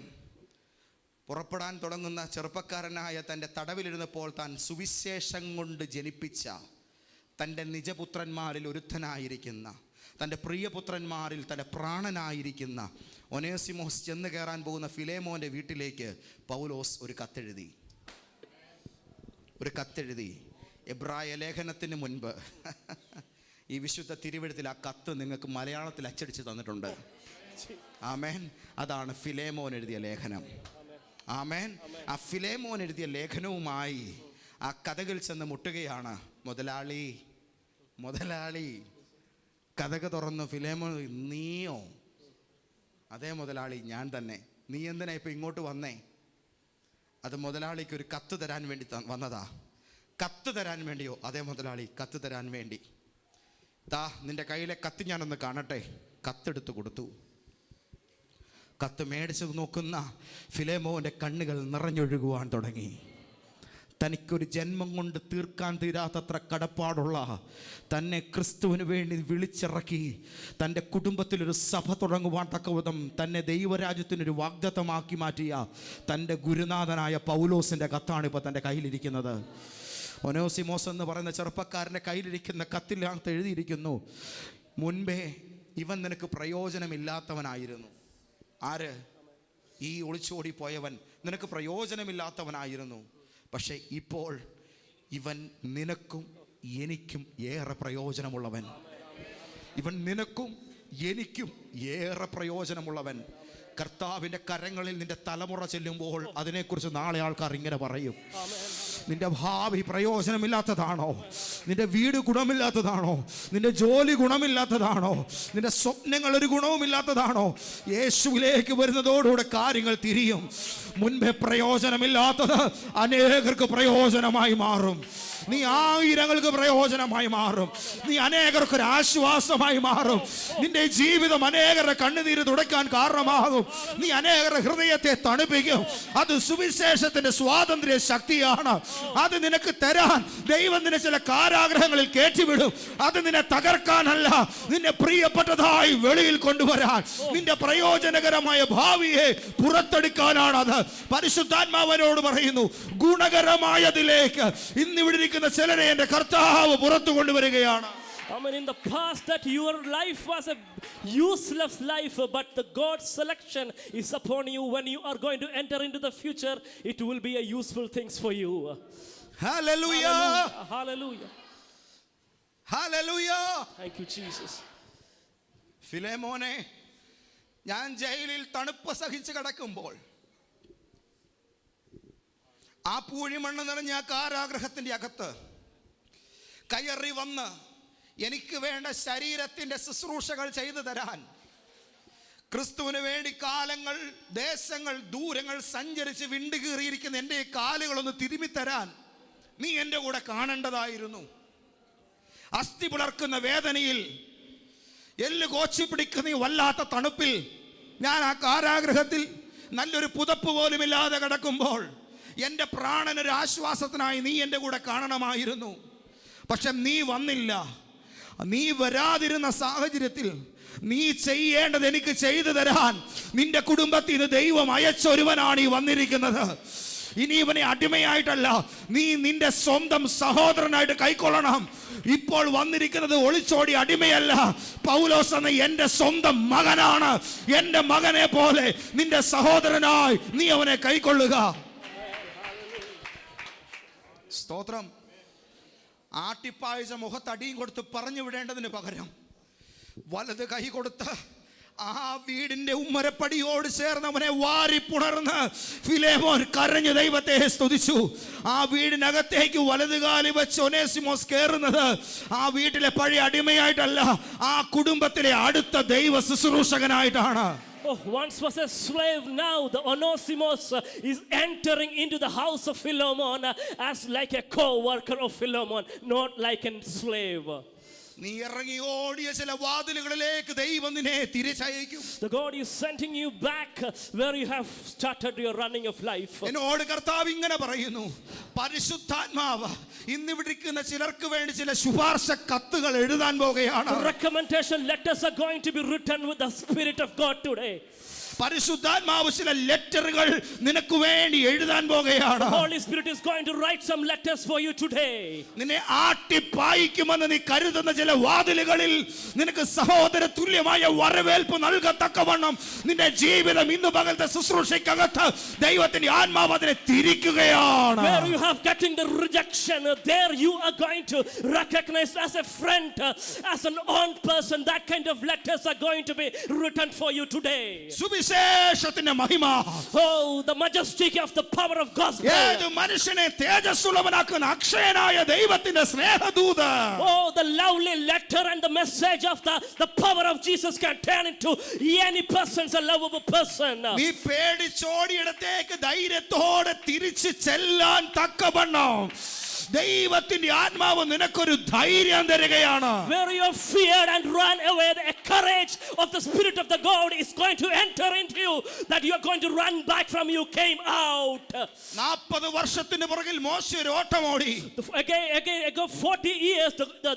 പുറപ്പെടാൻ തുടങ്ങുന്ന ചെറുപ്പക്കാരനായ തൻ്റെ തടവിലിരുന്നപ്പോൾ താൻ സുവിശേഷം കൊണ്ട് ജനിപ്പിച്ച തൻ്റെ നിജപുത്രന്മാരിൽ ഒരുത്തനായിരിക്കുന്ന, തൻ്റെ പ്രിയപുത്രന്മാരിൽ തൻ്റെ പ്രാണനായിരിക്കുന്ന ഒനേസിമോസ് ചെന്ന് കയറാൻ പോകുന്ന ഫിലേമോൻ്റെ വീട്ടിലേക്ക് പൗലോസ് ഒരു കത്തെഴുതി. എബ്രായ ലേഖനത്തിന് മുൻപ് ഈ വിശുദ്ധ തിരുവെഴുത്തിൽ ആ കത്ത് നിങ്ങൾക്ക് മലയാളത്തിൽ അച്ചടിച്ച് തന്നിട്ടുണ്ട്. ആമേൻ. അതാണ് ഫിലേമോൻ എഴുതിയ ലേഖനം. ആമേൻ. ആ ഫിലേമോൻ എഴുതിയ ലേഖനവുമായി ആ കഥകൾ ചെന്ന് മുട്ടുകയാണ്. മുതലാളി കഥക തുറന്നു. ഫിലേമോൻ, നീയോ? അതേ മുതലാളി, ഞാൻ തന്നെ. നീ എന്തിനാ ഇപ്പം ഇങ്ങോട്ട് വന്നേ? അത് മുതലാളിക്ക് ഒരു കത്ത് തരാൻ വേണ്ടി വന്നതാ. കത്ത് തരാൻ വേണ്ടിയോ? അതേ മുതലാളി, കത്ത് തരാൻ വേണ്ടി. നിന്റെ കയ്യിലെ കത്ത് ഞാനൊന്ന് കാണട്ടെ. കത്തെടുത്ത് കൊടുത്തു. കത്ത് മേടിച്ച് നോക്കുന്ന ഫിലേമോൻ്റെ കണ്ണുകൾ നിറഞ്ഞൊഴുകുവാൻ തുടങ്ങി. തനിക്കൊരു ജന്മം കൊണ്ട് തീർക്കാൻ തീരാത്തത്ര കടപ്പാടുള്ള, തന്നെ ക്രിസ്തുവിന് വേണ്ടി വിളിച്ചിറക്കി തൻ്റെ കുടുംബത്തിലൊരു സഭ തുടങ്ങുവാൻ തക്കവിധം തന്നെ ദൈവരാജ്യത്തിനൊരു വാഗ്ദത്തമാക്കി മാറ്റിയ തൻ്റെ ഗുരുനാഥനായ പൗലോസിൻ്റെ കത്താണ് ഇപ്പോൾ തൻ്റെ കയ്യിലിരിക്കുന്നത്. ഒനേസിമോസ് എന്ന് പറയുന്ന ചെറുപ്പക്കാരൻ്റെ കയ്യിലിരിക്കുന്ന കത്തിനകത്ത് എഴുതിയിരിക്കുന്നു, മുൻപേ ഇവൻ നിനക്ക് പ്രയോജനമില്ലാത്തവനായിരുന്നു. ആര്? ഈ ഒളിച്ചോടി പോയവൻ നിനക്ക് പ്രയോജനമില്ലാത്തവനായിരുന്നു. പക്ഷേ ഇപ്പോൾ ഇവൻ നിനക്കും എനിക്കും ഏറെ പ്രയോജനമുള്ളവൻ. ഇവൻ നിനക്കും എനിക്കും ഏറെ പ്രയോജനമുള്ളവൻ. കർത്താവിൻ്റെ കരങ്ങളിൽ നിന്റെ തലമുറ ചെല്ലുമ്പോൾ അതിനെക്കുറിച്ച് നാളെ ആൾക്കാർ ഇങ്ങനെ പറയും, നിന്റെ ഭാവി പ്രയോജനമില്ലാത്തതാണോ, നിന്റെ വീട് ഗുണമില്ലാത്തതാണോ, നിന്റെ ജോലി ഗുണമില്ലാത്തതാണോ, നിന്റെ സ്വപ്നങ്ങൾ ഒരു ഗുണവുമില്ലാത്തതാണോ, യേശുവിലേക്ക് വരുന്നതോടുകൂടെ കാര്യങ്ങൾ തിരിയും. മുൻപേ പ്രയോജനമില്ലാത്തത് അനേകർക്ക് പ്രയോജനമായി മാറും. നീ ആയിരങ്ങൾക്ക് പ്രയോജനമായി മാറും. നീ അനേകർക്കൊരു ആശ്വാസമായി മാറും. നിന്റെ ജീവിതം അനേകരുടെ കണ്ണുനീര് തുടയ്ക്കാൻ കാരണമാകും. നീ അനേകരുടെ ഹൃദയത്തെ തണുപ്പിക്കും. അത് സുവിശേഷത്തിന്റെ സ്വാതന്ത്ര്യ ശക്തിയാണ്. അത് നിനക്ക് തരാൻ ദൈവം നിന്നെ ചില കാരാഗ്രഹങ്ങളിൽ കയറ്റിവിടും. അത് നിന്നെ തകർക്കാനല്ല, നിന്നെ പ്രിയപ്പെട്ടതായി വെളിയിൽ കൊണ്ടുവരാൻ, നിന്റെ പ്രയോജനകരമായ ഭാവിയെ പുറത്തെടുക്കാനാണത്. പരിശുദ്ധാത്മാവനോട് പറയുന്നു, ഗുണകരമായതിലേക്ക് ഇന്നിവിടെ ചിലരെ എന്റെ കർത്താവ് പുറത്തു കൊണ്ടുവരികയാണ്. I mean, in the past that your life was a useless life, but the God's selection is upon you. When you are going to enter into the future, it will be a useful things for you. Hallelujah. Hallelujah. Hallelujah. Thank you, Jesus. ഫിലേമോനെ, ഞാൻ ജയിലിൽ തണുപ്പ് സഹിച്ച് കിടക്കുമ്പോൾ ആ പൂഴിമണ്ണ് നിറഞ്ഞ ആ കാരാഗ്രഹത്തിൻ്റെ അകത്ത് കയറി വന്ന് എനിക്ക് വേണ്ട ശരീരത്തിൻ്റെ ശുശ്രൂഷകൾ ചെയ്തു തരാൻ, ക്രിസ്തുവിന് വേണ്ടി കാലങ്ങൾ, ദേശങ്ങൾ, ദൂരങ്ങൾ സഞ്ചരിച്ച് വിണ്ടുകീറിയിരിക്കുന്ന എൻ്റെ കാലുകളൊന്ന് തിരുമിത്തരാൻ നീ എൻ്റെ കൂടെ കാണേണ്ടതായിരുന്നു. അസ്ഥി പിളർക്കുന്ന വേദനയിൽ, എല്ല് കോച്ചി പിടിക്കുന്ന ഈ വല്ലാത്ത തണുപ്പിൽ ഞാൻ ആ കാരാഗ്രഹത്തിൽ നല്ലൊരു പുതപ്പ് പോലുമില്ലാതെ കിടക്കുമ്പോൾ എൻ്റെ പ്രാണനൊരു ആശ്വാസത്തിനായി നീ എൻ്റെ കൂടെ കാണണമായിരുന്നു. പക്ഷെ നീ വന്നില്ല. നീ വരാതിരുന്ന സാഹചര്യത്തിൽ നീ ചെയ്യേണ്ടത് എനിക്ക് ചെയ്തു തരാൻ നിന്റെ കുടുംബത്തിൽ നിന്ന് ദൈവം അയച്ചൊരുവനാണ് ഈ വന്നിരിക്കുന്നത്. ഇനി ഇവനെ അടിമയായിട്ടല്ല, നീ നിന്റെ സ്വന്തം സഹോദരനായിട്ട് കൈക്കൊള്ളണം. ഇപ്പോൾ വന്നിരിക്കുന്നത് ഒളിച്ചോടി അടിമയല്ല, പൗലോസ് എന്ന എൻ്റെ സ്വന്തം മകനാണ്. എൻ്റെ മകനെ പോലെ നിന്റെ സഹോദരനായി നീ അവനെ കൈക്കൊള്ളുക. സ്തോത്രം. ആട്ടിപ്പായച്ച മുഖത്തടിയും കൊടുത്ത് പറഞ്ഞു വിടേണ്ടതിന് പകരം വലത് കൈ കൊടുത്ത് ആ വീടിന്റെ ഉമ്മരപ്പടിയോട് ചേർന്നവനെ വാരിപ്പുണർന്ന് ഫിലേമോൻ കരഞ്ഞു ദൈവത്തെ സ്തുതിച്ചു. ആ വീടിനകത്തേക്ക് വലതുകാലി വെച്ച് ഒനേസിമോസ് കയറുന്നത് ആ വീട്ടിലെ പഴയ അടിമയായിട്ടല്ല, ആ കുടുംബത്തിലെ അടുത്ത ദൈവ ശുശ്രൂഷകനായിട്ടാണ്. Oh, once was a slave, now the Onesimus is entering into the house of Philemon as like a co-worker of Philemon, not like a slave. നീ ഇറങ്ങി ഓടിയ ചില വാതിലുകളിലേക്ക് ദൈവം നിന്നെ തിരിച്ചയക്കും. The God is sending you back where you have started your running of life. എന്നോട് കർത്താവ് ഇങ്ങനെ പറയുന്നു, പരിശുദ്ധാത്മാവ് ഇന്നിവിടെ ഇരിക്കുന്ന ചിലർക്ക് വേണ്ടി ചില ശുപാർശ കത്തുകൾ എഴുതാൻ പോകുകയാണ്. Recommendation letters are going to be written with the Spirit of God today. പരിശുദ്ധാത്മാവ് ചില ലെറ്ററുകൾ നിനക്ക് വേണ്ടി എഴുതാൻ പോകുകയാണ്. The Holy Spirit is going to write some letters for you today. നിന്നെ ആട്ടിപ്പായിക്കുമെന്ന് നീ കരുതുന്ന ചില വാതിലുകളിൽ നിനക്ക് സഹോദര തുല്യമായ വരവേൽപ്പ് നൽകത്തക്കവണ്ണം നിന്റെ ജീവിതം ഇന്ന് പകലത്തെ ശുശ്രൂഷയ്ക്കകത്ത് ദൈവത്തിന്റെ ആത്മാവ് അതിനെ തിരിക്കുകയാണ്. Where you have getting the rejection, there you are going to recognize as a friend, as an own person. That kind of letters are going to be written for you today. സുവിശേഷത്തിന്റെ മഹിമ, oh the majesty of the power of gospel, ഏത് മനുഷ്യനെ തേജസ്സുള്ളവനാക്കുന്ന അക്ഷയനായ ദൈവത്തിന്റെ സ്നേഹദൂത, oh the lovely letter and the message of the power of Jesus can turn into any person's a lovable person. നീ പേടിച്ചോടിയിടത്തേക്ക് ധൈര്യത്തോടെ തിരിച്ചു ചെല്ലാൻ തക്കവണ്ണം ദൈവത്തിന്റെ ആത്മാവ് നിനക്കൊരു ധൈര്യം തരികയാണ്. Where you have feared and run away, the courage of the Spirit of the God is going to enter into you, that you are going to run back from you came out. 40 വർഷത്തിന് പുറകിൽ മോശെ ഒരു ഓട്ടമോടി. Ago 40 years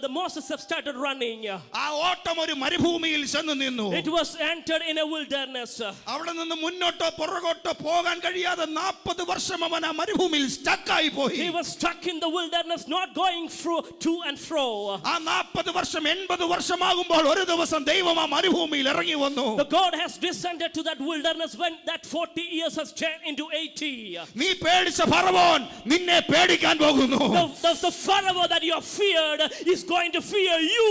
the Moses have started running. ആ ഓട്ടം ഒരു മരുഭൂമിയിൽ ചെന്ന് നിന്നു. It was entered in a wilderness. അവിടെ നിന്ന് മുന്നോട്ടോ പുറകോട്ടോ പോകാൻ കഴിയാതെ 40 വർഷം അവൻ ആ മരുഭൂമിയിൽ സ്റ്റക്ക് ആയി പോയി. He was stuck in the wilderness, not going to and fro. ആ 40 വർഷം 80 വർഷമാകുമ്പോൾ ഒരു ദിവസം ദൈവം ആ മരുഭൂമിയിൽ ഇറങ്ങി വന്നു. The God has descended to that wilderness when that 40 years has turned into 80. നീ പേടിച്ച ഫറവോൻ നിന്നെ പേടിക്കാൻ പോകുന്നു. The Pharaoh that you have feared is going to fear you.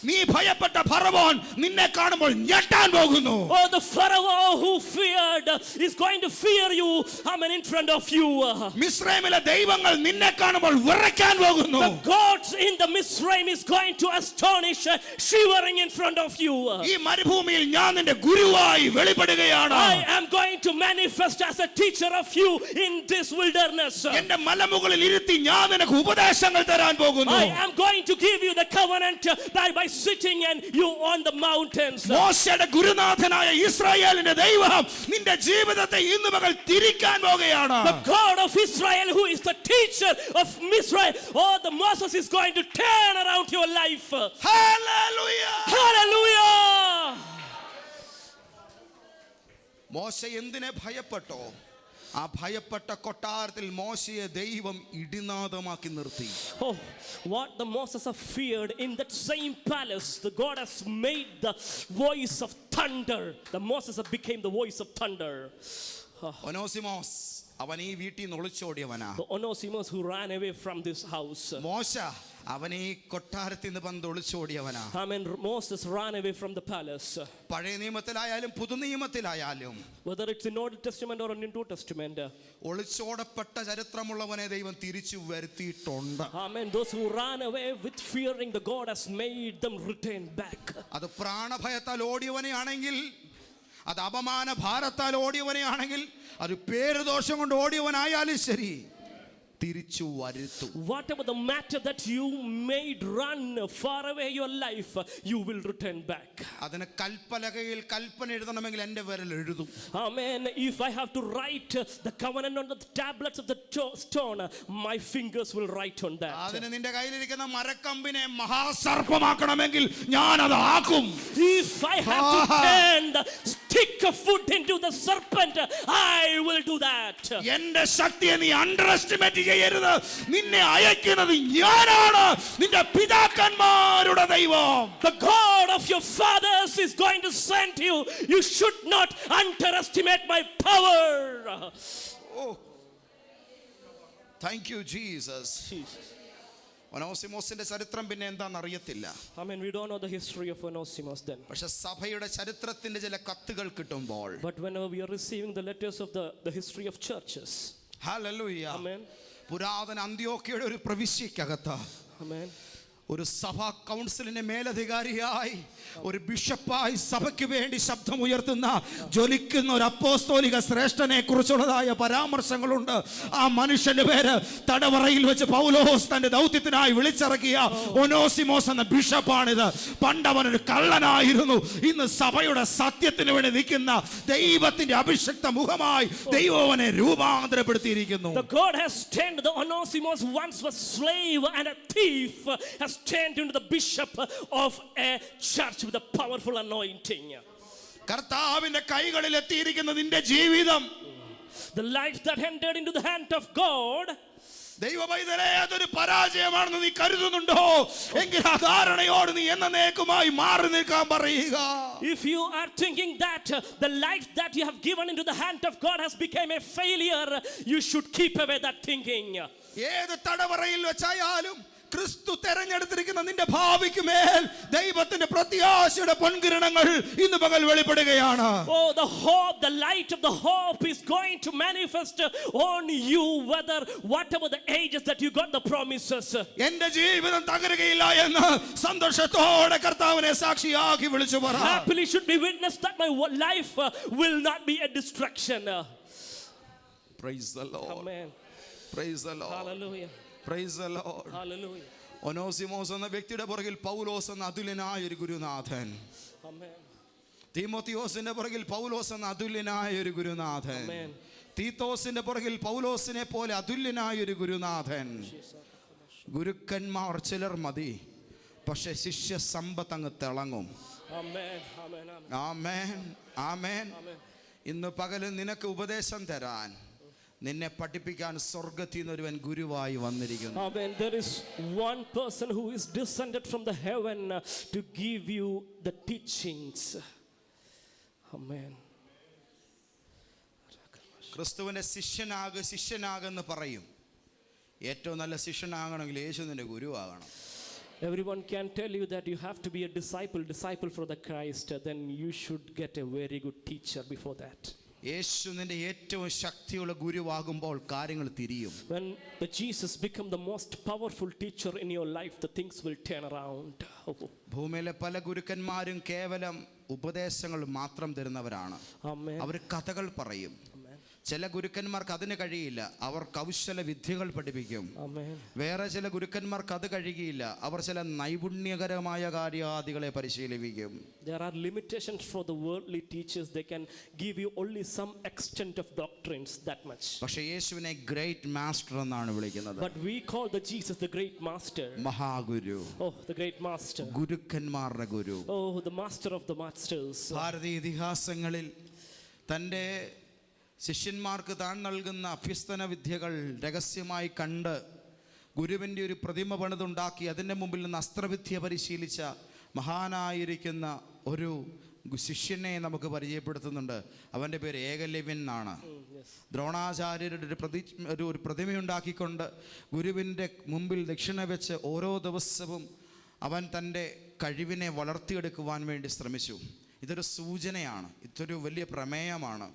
നീ ഭയപ്പെട്ട ഫറവോൻ നിന്നെ കാണുമ്പോൾ ഞെട്ടാൻ പോകുന്നു. Oh, the Pharaoh who feared is going to fear you. Amen. In front of you. മിസ്രൈമിലെ ദൈവങ്ങൾ നിന്നെ കാണുമ്പോൾ വിറയ്ക്കാൻ പോകുന്നു. The gods in the Misraim is going to astonish, shivering in front of you. ഈ മരുഭൂമിയിൽ ഞാൻ നിന്റെ ഗുരുവായി വെളിപ്പെടുകയാണ്. I am going to manifest as a teacher of you in this wilderness. എന്റെ മലമുകളിൽ ഇരുത്തി ഞാൻ നിനക്ക് ഉപദേശങ്ങൾ തരാൻ പോകുന്നു. I am going to give you the covenant by sitting and you on the mountains. മോശയുടെ ഗുരുനാഥനായ ഇസ്രായേലിന്റെ ദൈവം നിന്റെ ജീവിതത്തെ ഇന്ന് പകൽ തിരിക്കാൻ പോകുകയാണ്. The God of Israel, who is the teacher of Israel, oh, the Moses is going to turn around your life. Hallelujah! Hallelujah! മോശ എന്തിനെ ഭയപ്പെട്ടോ? ആ ഭയപ്പെട്ട കൊട്ടാരത്തിൽ മോശയെ ദൈവം ഇടിനാദമാക്കി നിർത്തി. Oh, what the Moses have feared in that same palace, the God has made the voice of thunder. The Moses have became the voice of thunder. Onesimus അവൻ ഈ വീട്ടിൽ നിന്ന് ഒളിച്ചോടിയവനാ. The Onesimus who ran away from this house. മോശ അവൻ ഈ കൊട്ടാരത്തിൽ നിന്ന് വന്ന് ഒളിച്ചോടിയവനാ. Amen. Moses ran away from the palace. പഴയ നിയമത്തിലായാലും പുതു നിയമത്തിലായാലും Whether it's in Old Testament or in New Testament. ഒളിച്ചോടപ്പെട്ട ചരിത്രമുള്ളവനെ ദൈവം തിരിച്ചു വരുത്തിയിട്ടുണ്ട്. Amen. Those who ran away with fearing the God has made them return back. അത് പ്രാണഭയത്താൽ ഓടിയവനെ ആണെങ്കിൽ, അത് അപമാന ഭാരത്താൽ ഓടിയവനെ ആണെങ്കിൽ, അത് പേരുദോഷം കൊണ്ട് ഓടിയവനായാലും ശരി, തിരിച്ചു വരുത്തും. Whatever the matter that you made run far away your life, you will return back. അതിന് കൽപ്പലകയിൽ കൽപ്പന എഴുതണമെങ്കിൽ എൻ്റെ വിരൽ എഴുതും. Amen. If I have to write the covenant on the tablets of the stone, my fingers will write on that. അതിന് നിന്റെ കയ്യിലിരിക്കുന്ന മരക്കമ്പിനെ മഹാസർപ്പമാക്കണമെങ്കിൽ ഞാൻ അത് ആക്കും. If I have to turn the stick of wood into the serpent, I will do that. എൻ്റെ ശക്തിയെ നീ അണ്ടർഎസ്റ്റിമേറ്റ് ചെയ്യരുത്. നിന്നെ അയക്കുന്നത് ഞാനാണ്, നിന്റെ പിതാക്കന്മാരുടെ ദൈവം. The God of your fathers is going to send you. You should not underestimate my power. Oh, thank you Jesus. ഒനോസിമോസിന്റെ ചരിത്രം പിന്നെ എന്താണെന്ന് അറിയത്തില്ല. Amen. We don't know the history of Onesimus then. പക്ഷെ സഭയുടെ ചരിത്രത്തിന്റെ ചില കത്തുകൾ കിട്ടുമ്പോൾ, But whenever we are receiving the letters of the history of churches. Hallelujah, Amen. പുരാതന അന്ത്യോക്യയുടെ ഒരു പ്രവിശ്യക്കകത്ത് Amen. ഒരു സഭാ കൗൺസിലിന്റെ മേലധികാരിയായി, ഒരു ബിഷപ്പായി സഭയ്ക്ക് വേണ്ടി ശബ്ദമുയർത്തുന്ന ജ്വലിക്കുന്ന ഒരു അപ്പോസ്തോലിക ശ്രേഷ്ഠനെ കുറിച്ചുള്ളതായ പരാമർശങ്ങളുണ്ട്. ആ മനുഷ്യന്റെ പേര് തടവറയിൽ വെച്ച് പൗലോസ് തന്റെ ദൗത്യത്തിനായി വിളിച്ചിറക്കിയ ഒനോസിമോസ് എന്ന ബിഷപ്പാണിത്. പണ്ടവനൊരു കള്ളനായിരുന്നു, ഇന്ന് സഭയുടെ സത്യത്തിന് വേണ്ടി നിൽക്കുന്ന ദൈവത്തിന്റെ അഭിഷക്ത മുഖമായി ദൈവം അവനെ രൂപാന്തരപ്പെടുത്തിയിരിക്കുന്നു. The God has turned the Onesimus, once was slave and a thief, has turned into the bishop of a church with a powerful anointing. കർത്താവിന്റെ കൈകളിൽ എത്തിയിരിക്കുന്ന നിന്റെ ജീവിതം, The life that entered into the hand of God, ദൈവമൈതലേ, അതൊരു പരാജയമാണെന്ന് നീ കരുതുന്നുണ്ടോ? എങ്കിൽ ആ ധാരണയോട് നീ എന്നേക്കുമായി മാറി നിൽക്കാൻ പറയുക. if you are thinking that the life that you have given into the hand of God has become a failure, you should keep away that thinking. ഏത് തടവറയിൽ വെച്ചായാലും ക്രിസ്തു തെരഞ്ഞെടുത്തിരിക്കുന്ന നിന്റെ ഭാവിക്ക് മേൽ ദൈവത്തിന്റെ പ്രത്യാശയുടെ പൊൻകിരണങ്ങൾ ഇന്ന് പകൽ വെളിപ്പെടുകയാണ്. Oh, the hope, the light of the hope is going to manifest on you, whether whatever the ages that you got the promises. എന്റെ ജീവിതം തകരുകയില്ല എന്ന് സന്തോഷത്തോടെ കർത്താവിനെ സാക്ഷിയാക്കി വിളിച്ചു പറ. Happily should be witnessed that my life will not be a distraction. Praise the Lord. Amen. Praise the Lord. Hallelujah. Praise the Lord. Hallelujah. Onesimus എന്ന വ്യക്തിയുടെ പുറകിൽ പൗലോസ് എന്ന അതുല്യനായ ഒരു ഗുരുനാഥൻ. Amen. തീമോത്തിയോസിന്റെ പുറകിൽ പൗലോസ് എന്ന അതുല്യനായ ഒരു ഗുരുനാഥൻ. Amen. തീത്തോസിന്റെ പുറകിൽ പൗലോസിനെ പോലെ അതുല്യനായ ഒരു ഗുരുനാഥൻ. ഗുരുക്കന്മാർ ചിലർ മതി, പക്ഷെ ശിഷ്യ സമ്പത്ത് അങ്ങ് തിളങ്ങും. Amen. Amen. ആമേൻ, ആമേൻ. ഇന്ന് പകല് നിനക്ക് ഉപദേശം തരാൻ നിന്നെ പഠിപ്പിക്കാൻ സ്വർഗ്ഗത്തിൽ നിന്ന് ഒരുവൻ ഗുരുവായി വന്നിരിക്കുന്നു. Amen. There is one person who is descended from the heaven to give you the teachings. Amen. ക്രിസ്തുവിന്റെ ശിഷ്യനാകെന്ന് പറയും. ഏറ്റവും നല്ല ശിഷ്യനാകണമെങ്കിൽ യേശു നിന്റെ ഗുരുവാകണം. Everyone can tell you that you have to be a disciple for the Christ. Then you should get a very good teacher before that. യേശു നിന്റെ ഏറ്റവും ശക്തിയുള്ള ഗുരുവാകുമ്പോൾ കാര്യങ്ങൾ തിരിയും. When Jesus become the most powerful teacher in your life, the things will turn around. ഭൂമിയിലെ പല ഗുരുക്കന്മാരും കേവലം ഉപദേശങ്ങൾ മാത്രം തരുന്നവരാണ്. അവർ കഥകൾ പറയും. ചില ഗുരുക്കന്മാർക്ക് അതിന് കഴിയില്ല, അവർ കൗശല വിദ്യകൾ പഠിപ്പിക്കും. വേറെ ചില ഗുരുക്കന്മാർക്ക് അത് കഴിയില്ല, അവർ ചില നൈപുണ്യകരമായ കാര്യാദികളെ പരിശീലിപ്പിക്കും. There are limitations for the worldly teachers. They can give you only some extent of doctrines, that much. പക്ഷേ യേശുവിനെ ഗ്രേറ്റ് മാസ്റ്റർ എന്നാണ് വിളിക്കുന്നത്. But we call the Jesus the great master. Mahaguru. Oh, the great master. ഗുരുക്കന്മാരുടെ ഗുരു. Oh, the master of the masters. ഭാരതീയ ഇതിഹാസങ്ങളിൽ തൻ്റെ ശിഷ്യന്മാർക്ക് താൻ നൽകുന്ന അഭ്യസ്തന വിദ്യകൾ രഹസ്യമായി കണ്ട് ഗുരുവിൻ്റെ ഒരു പ്രതിമ പണിതുണ്ടാക്കി അതിൻ്റെ മുമ്പിൽ നിന്ന് അസ്ത്രവിദ്യ പരിശീലിച്ച മഹാനായിരിക്കുന്ന ഒരു ശിഷ്യനെ നമുക്ക് പരിചയപ്പെടുത്തുന്നുണ്ട്. അവൻ്റെ പേര് ഏകലവ്യൻ എന്നാണ്. ദ്രോണാചാര്യരുടെ ഒരു പ്രതിമയുണ്ടാക്കിക്കൊണ്ട് ഗുരുവിൻ്റെ മുമ്പിൽ ദക്ഷിണ വെച്ച് ഓരോ ദിവസവും അവൻ തൻ്റെ കഴിവിനെ വളർത്തിയെടുക്കുവാൻ വേണ്ടി ശ്രമിച്ചു. ഇതൊരു സൂചനയാണ്, ഇതൊരു വലിയ പ്രമേയമാണ്.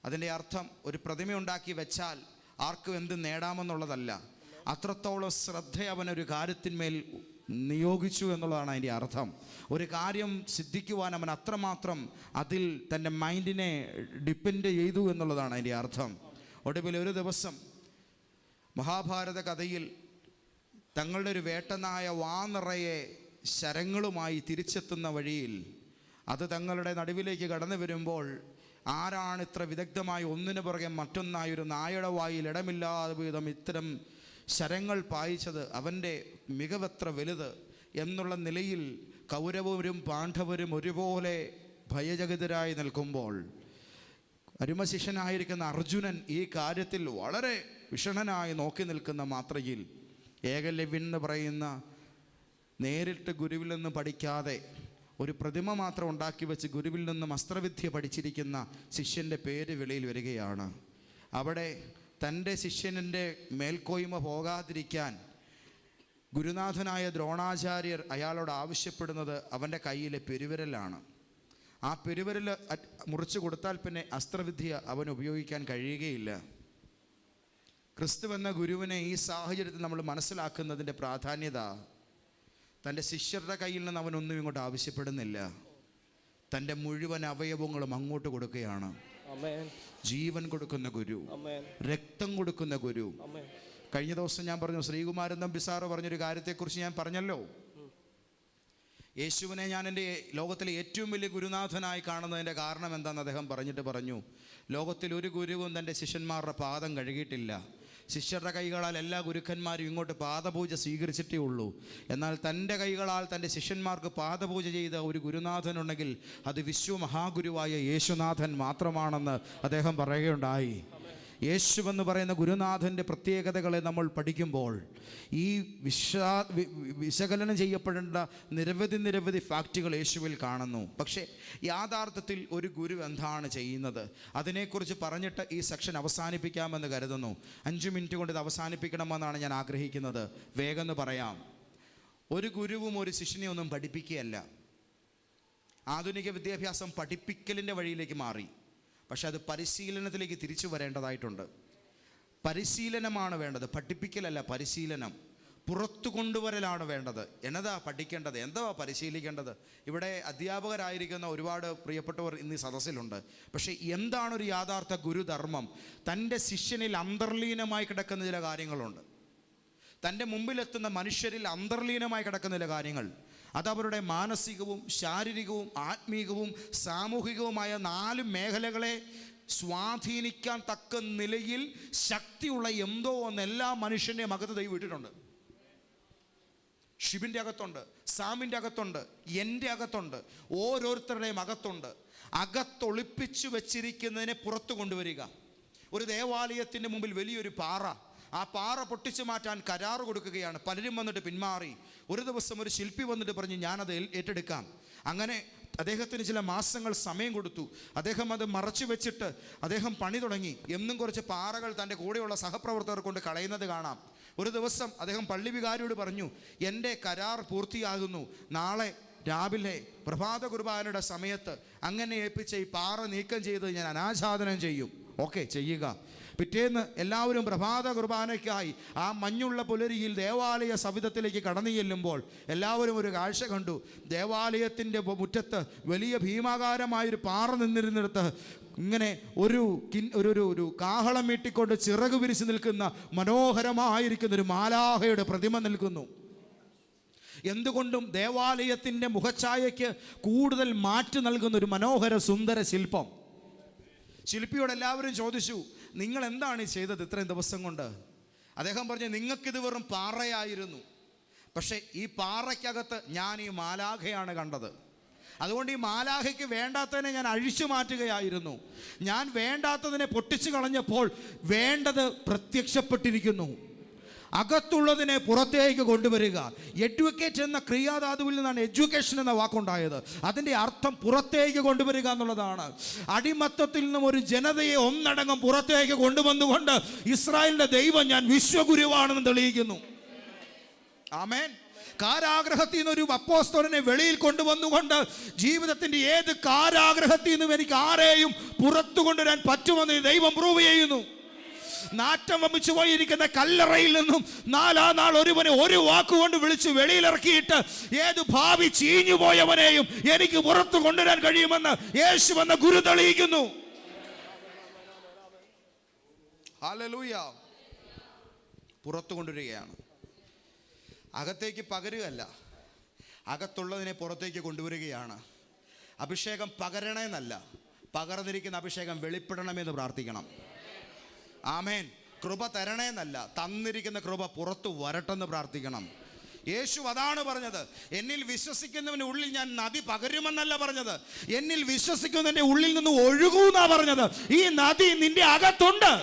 അതിൻ്റെ അർത്ഥം ഒരു പ്രതിമയുണ്ടാക്കി വെച്ചാൽ ആർക്കും എന്ത് നേടാമെന്നുള്ളതല്ല, അത്രത്തോളം ശ്രദ്ധ അവനൊരു കാര്യത്തിന്മേൽ നിയോഗിച്ചു എന്നുള്ളതാണ് അതിൻ്റെ അർത്ഥം. ഒരു കാര്യം സിദ്ധിക്കുവാൻ അവൻ അത്രമാത്രം അതിൽ തൻ്റെ മൈൻഡിനെ ഡിപ്പെൻഡ് ചെയ്തു എന്നുള്ളതാണ് അതിൻ്റെ അർത്ഥം. ഒടുവിൽ ഒരു ദിവസം മഹാഭാരത കഥയിൽ തങ്ങളുടെ ഒരു വേട്ടനായ വാനിറയെ ശരങ്ങളുമായി തിരിച്ചെത്തുന്ന വഴിയിൽ അത് തങ്ങളുടെ നടുവിലേക്ക് കടന്നു വരുമ്പോൾ ആരാണ് ഇത്ര വിദഗ്ധമായി ഒന്നിനു പുറകെ മറ്റൊന്നായി ഒരു നായയുടെ വായിൽ ഇടമില്ലാതെ വിധം ഇത്തരം ശരങ്ങൾ പായിച്ചത്, അവൻ്റെ മികവെത്ര വലുത് എന്നുള്ള നിലയിൽ കൗരവരും പാണ്ഡവരും ഒരുപോലെ ഭയചകിതരായി നിൽക്കുമ്പോൾ അരുമശിഷ്യനായിരിക്കുന്ന അർജുനൻ ഈ കാര്യത്തിൽ വളരെ വിഷണനായി നോക്കി നിൽക്കുന്ന മാത്രയിൽ ഏകലവ്യൻ എന്ന് പറയുന്ന നേരിട്ട് ഗുരുവിൽ നിന്ന് പഠിക്കാതെ ഒരു പ്രതിമ മാത്രം ഉണ്ടാക്കി വെച്ച് ഗുരുവിൽ നിന്നും അസ്ത്രവിദ്യ പഠിച്ചിരിക്കുന്ന ശിഷ്യൻ്റെ പേര് വെളിയിൽ വരികയാണ്. അവിടെ തൻ്റെ ശിഷ്യൻ്റെ മേൽക്കോയ്മ പോകാതിരിക്കാൻ ഗുരുനാഥനായ ദ്രോണാചാര്യർ അയാളോട് ആവശ്യപ്പെടുന്നത് അവൻ്റെ കയ്യിലെ പെരുവിരലാണ്. ആ പെരുവിരൽ മുറിച്ചു കൊടുത്താൽ പിന്നെ അസ്ത്രവിദ്യ അവൻ ഉപയോഗിക്കാൻ കഴിയുകയില്ല. ക്രിസ്തു എന്ന ഗുരുവിനെ ഈ സാഹചര്യത്തിൽ നമ്മൾ മനസ്സിലാക്കുന്നതിൻ്റെ പ്രാധാന്യത, തൻ്റെ ശിഷ്യരുടെ കയ്യിൽ നിന്ന് അവനൊന്നും ഇങ്ങോട്ട് ആവശ്യപ്പെടുന്നില്ല, തൻ്റെ മുഴുവൻ അവയവങ്ങളും അങ്ങോട്ട് കൊടുക്കുകയാണ്. ജീവൻ കൊടുക്കുന്ന ഗുരു, രക്തം കൊടുക്കുന്ന ഗുരു. കഴിഞ്ഞ ദിവസം ഞാൻ പറഞ്ഞു, ശ്രീകുമാരൻ തമ്പി സാറ് പറഞ്ഞൊരു കാര്യത്തെക്കുറിച്ച് ഞാൻ പറഞ്ഞല്ലോ. യേശുവിനെ ഞാൻ എൻ്റെ ലോകത്തിലെ ഏറ്റവും വലിയ ഗുരുനാഥനായി കാണുന്നതിൻ്റെ കാരണം എന്താണെന്ന് അദ്ദേഹം പറഞ്ഞു, ലോകത്തിൽ ഒരു ഗുരുവും തൻ്റെ ശിഷ്യന്മാരുടെ പാദം കഴുകിയിട്ടില്ല. ശിഷ്യരുടെ കൈകളാൽ എല്ലാ ഗുരുക്കന്മാരും ഇങ്ങോട്ട് പാദപൂജ സ്വീകരിച്ചിട്ടേ ഉള്ളൂ. എന്നാൽ തൻ്റെ കൈകളാൽ തൻ്റെ ശിഷ്യന്മാർക്ക് പാദപൂജ ചെയ്ത ഒരു ഗുരുനാഥനുണ്ടെങ്കിൽ അത് വിശ്വമഹാഗുരുവായ യേശുനാഥൻ മാത്രമാണെന്ന് അദ്ദേഹം പറയുകയുണ്ടായി. യേശുവെന്ന് പറയുന്ന ഗുരുനാഥൻ്റെ പ്രത്യേകതകളെ നമ്മൾ പഠിക്കുമ്പോൾ ഈ വിശകലനം ചെയ്യപ്പെടേണ്ട നിരവധി ഫാക്റ്റുകൾ യേശുവിൽ കാണുന്നു. പക്ഷേ യാഥാർത്ഥ്യത്തിൽ ഒരു ഗുരു എന്താണ് ചെയ്യുന്നത് അതിനെക്കുറിച്ച് പറഞ്ഞിട്ട് ഈ സെക്ഷൻ അവസാനിപ്പിക്കാമെന്ന് കരുതുന്നു. 5 മിനിറ്റ് കൊണ്ട് ഇത് അവസാനിപ്പിക്കണമെന്നാണ് ഞാൻ ആഗ്രഹിക്കുന്നത്. വേഗം പറയാം. ഒരു ഗുരുവും ഒരു ശിഷ്യനെ ഒന്നും പഠിപ്പിക്കുകയല്ല. ആധുനിക വിദ്യാഭ്യാസം പഠിപ്പിക്കലിൻ്റെ വഴിയിലേക്ക് മാറി. പക്ഷെ അത് പരിശീലനത്തിലേക്ക് തിരിച്ചു വരേണ്ടതായിട്ടുണ്ട്. പരിശീലനമാണ് വേണ്ടത്, പഠിപ്പിക്കലല്ല. പരിശീലനം, പുറത്തു കൊണ്ടുവരലാണ് വേണ്ടത്. എന്നതാ പഠിക്കേണ്ടത്, എന്താ പരിശീലിക്കേണ്ടത്? ഇവിടെ അധ്യാപകരായിരിക്കുന്ന ഒരുപാട് പ്രിയപ്പെട്ടവർ ഇന്ന് ഈ സദസ്സിലുണ്ട്. പക്ഷേ എന്താണൊരു യാഥാർത്ഥ ഗുരുധർമ്മം? തൻ്റെ ശിഷ്യനിൽ അന്തർലീനമായി കിടക്കുന്ന ചില കാര്യങ്ങളുണ്ട്. തൻ്റെ മുമ്പിലെത്തുന്ന മനുഷ്യരിൽ അന്തർലീനമായി കിടക്കുന്ന ചില കാര്യങ്ങൾ, അതവരുടെ മാനസികവും ശാരീരികവും ആത്മീകവും സാമൂഹികവുമായ 4 മേഖലകളെ സ്വാധീനിക്കാൻ തക്ക നിലയിൽ ശക്തിയുള്ള എന്തോ ഒന്ന് എല്ലാ മനുഷ്യൻ്റെയും അകത്ത് ദൈവം ഇട്ടിട്ടുണ്ട്. ഷിബിൻ്റെ അകത്തുണ്ട്, സാമിൻ്റെ അകത്തുണ്ട്, എൻ്റെ അകത്തുണ്ട്, ഓരോരുത്തരുടെയും അകത്തുണ്ട്. അകത്തൊളിപ്പിച്ചു വച്ചിരിക്കുന്നതിനെ പുറത്തു കൊണ്ടുവരിക. ഒരു ദേവാലയത്തിൻ്റെ മുമ്പിൽ വലിയൊരു പാറ, ആ പാറ പൊട്ടിച്ചു മാറ്റാൻ കരാറ് കൊടുക്കുകയാണ്. പലരും വന്നിട്ട് പിന്മാറി. ഒരു ദിവസം ഒരു ശില്പി വന്നിട്ട് പറഞ്ഞു, ഞാനത് ഏറ്റെടുക്കാം. അങ്ങനെ അദ്ദേഹത്തിന് ചില മാസങ്ങൾ സമയം കൊടുത്തു. അദ്ദേഹം അത് മറച്ചു വെച്ചിട്ട് അദ്ദേഹം പണി തുടങ്ങി. എന്നും കുറച്ച് പാറകൾ തൻ്റെ കൂടെയുള്ള സഹപ്രവർത്തകർ കൊണ്ട് കളയുന്നത് കാണാം. ഒരു ദിവസം അദ്ദേഹം പള്ളി വികാരിയോട് പറഞ്ഞു, എൻ്റെ കരാർ പൂർത്തിയാകുന്നു, നാളെ രാവിലെ പ്രഭാത കുർബാനയുടെ സമയത്ത് അങ്ങനെ ഏൽപ്പിച്ച ഈ പാറ നീക്കം ചെയ്ത് ഞാൻ അനാച്ഛാദനം ചെയ്യും. ഓക്കെ, ചെയ്യുക. പിറ്റേന്ന് എല്ലാവരും പ്രഭാത കുർബാനയ്ക്കായി ആ മഞ്ഞുള്ള പുലരിയിൽ ദേവാലയ സവിധത്തിലേക്ക് കടന്നു ചെല്ലുമ്പോൾ എല്ലാവരും ഒരു കാഴ്ച കണ്ടു. ദേവാലയത്തിൻ്റെ മുറ്റത്ത് വലിയ ഭീമാകാരമായൊരു പാറ നിന്നിരുന്നിടത്ത് ഇങ്ങനെ ഒരു കാഹളം മീട്ടിക്കൊണ്ട് ചിറക് വിരിച്ച് നിൽക്കുന്ന മനോഹരമായിരിക്കുന്ന ഒരു മാലാഹയുടെ പ്രതിമ നിൽക്കുന്നു. എന്തുകൊണ്ടും ദേവാലയത്തിൻ്റെ മുഖഛായയ്ക്ക് കൂടുതൽ മാറ്റ് നൽകുന്ന ഒരു മനോഹര സുന്ദര ശില്പം. ശില്പിയോട് എല്ലാവരും ചോദിച്ചു, നിങ്ങൾ എന്താണ് ഈ ചെയ്തത് ഇത്രയും ദിവസം കൊണ്ട്? അദ്ദേഹം പറഞ്ഞു, നിങ്ങൾക്കിത് വെറും പാറയായിരുന്നു, പക്ഷേ ഈ പാറയ്ക്കകത്ത് ഞാൻ ഈ മാലാഖയാണ് കണ്ടത്. അതുകൊണ്ട് ഈ മാലാഖയ്ക്ക് വേണ്ടാത്തതിനെ ഞാൻ അഴിച്ചു മാറ്റുകയായിരുന്നു. ഞാൻ വേണ്ടാത്തതിനെ പൊട്ടിച്ചു കളഞ്ഞപ്പോൾ വേണ്ടത് പ്രത്യക്ഷപ്പെട്ടിരിക്കുന്നു. അകത്തുള്ളതിനെ പുറത്തേക്ക് കൊണ്ടുവരിക. എഡ്യൂക്കേറ്റ് എന്ന ക്രിയാധാതുവിൽ നിന്നാണ് എഡ്യൂക്കേഷൻ എന്ന വാക്കുണ്ടായത്. അതിൻ്റെ അർത്ഥം പുറത്തേക്ക് കൊണ്ടുവരിക എന്നുള്ളതാണ്. അടിമത്തത്തിൽ നിന്നും ഒരു ജനതയെ ഒന്നടങ്കം പുറത്തേക്ക് കൊണ്ടുവന്നുകൊണ്ട് ഇസ്രായേലിൻ്റെ ദൈവം ഞാൻ വിശ്വഗുരുവാണെന്ന് തെളിയിക്കുന്നു. ആമേൻ. കാരാഗ്രഹത്തിൽ നിന്ന് ഒരു അപ്പോസ്തലനെ വെളിയിൽ കൊണ്ടുവന്നുകൊണ്ട് ജീവിതത്തിൻ്റെ ഏത് കാരാഗ്രഹത്തിൽ നിന്നും എനിക്ക് ആരെയും പുറത്തു കൊണ്ടുവരാൻ പറ്റുമെന്ന് ദൈവം പ്രൂവ് ചെയ്യുന്നു. നാറ്റം വമിച്ചു പോയിരിക്കുന്ന കല്ലറയിൽ നിന്നും 4 നാൾ ഒരുവനെ ഒരു വാക്കുകൊണ്ട് വിളിച്ച് വെളിയിലിറക്കിയിട്ട് ഏത് ഭാവി ചീഞ്ഞു പോയവനെയും എനിക്ക് പുറത്തു കൊണ്ടുവരാൻ കഴിയുമെന്ന് യേശു എന്ന ഗുരു തെളിയിക്കുന്നു. ഹല്ലേലൂയ. പുറത്തു കൊണ്ടുവരികയാണ്. അകത്തേക്ക് പകരുകയല്ല, അകത്തുള്ളതിനെ പുറത്തേക്ക് കൊണ്ടുവരികയാണ്. അഭിഷേകം പകരണേന്നല്ല, പകർന്നിരിക്കുന്ന അഭിഷേകം വെളിപ്പെടണമെന്ന് പ്രാർത്ഥിക്കണം. ആമേൻ. കൃപ തരണേന്നല്ല, തന്നിരിക്കുന്ന കൃപ പുറത്തു വരട്ടെന്ന് പ്രാർത്ഥിക്കണം. യേശു അതാണ് പറഞ്ഞത്. എന്നിൽ വിശ്വസിക്കുന്നവൻ്റെ ഉള്ളിൽ ഞാൻ നദി പകരുമെന്നല്ല പറഞ്ഞത്, എന്നിൽ വിശ്വസിക്കുന്നതിൻ്റെ ഉള്ളിൽ നിന്ന് ഒഴുകൂന്നാ പറഞ്ഞത്. ഈ നദി നിന്റെ അകത്തുണ്ട്.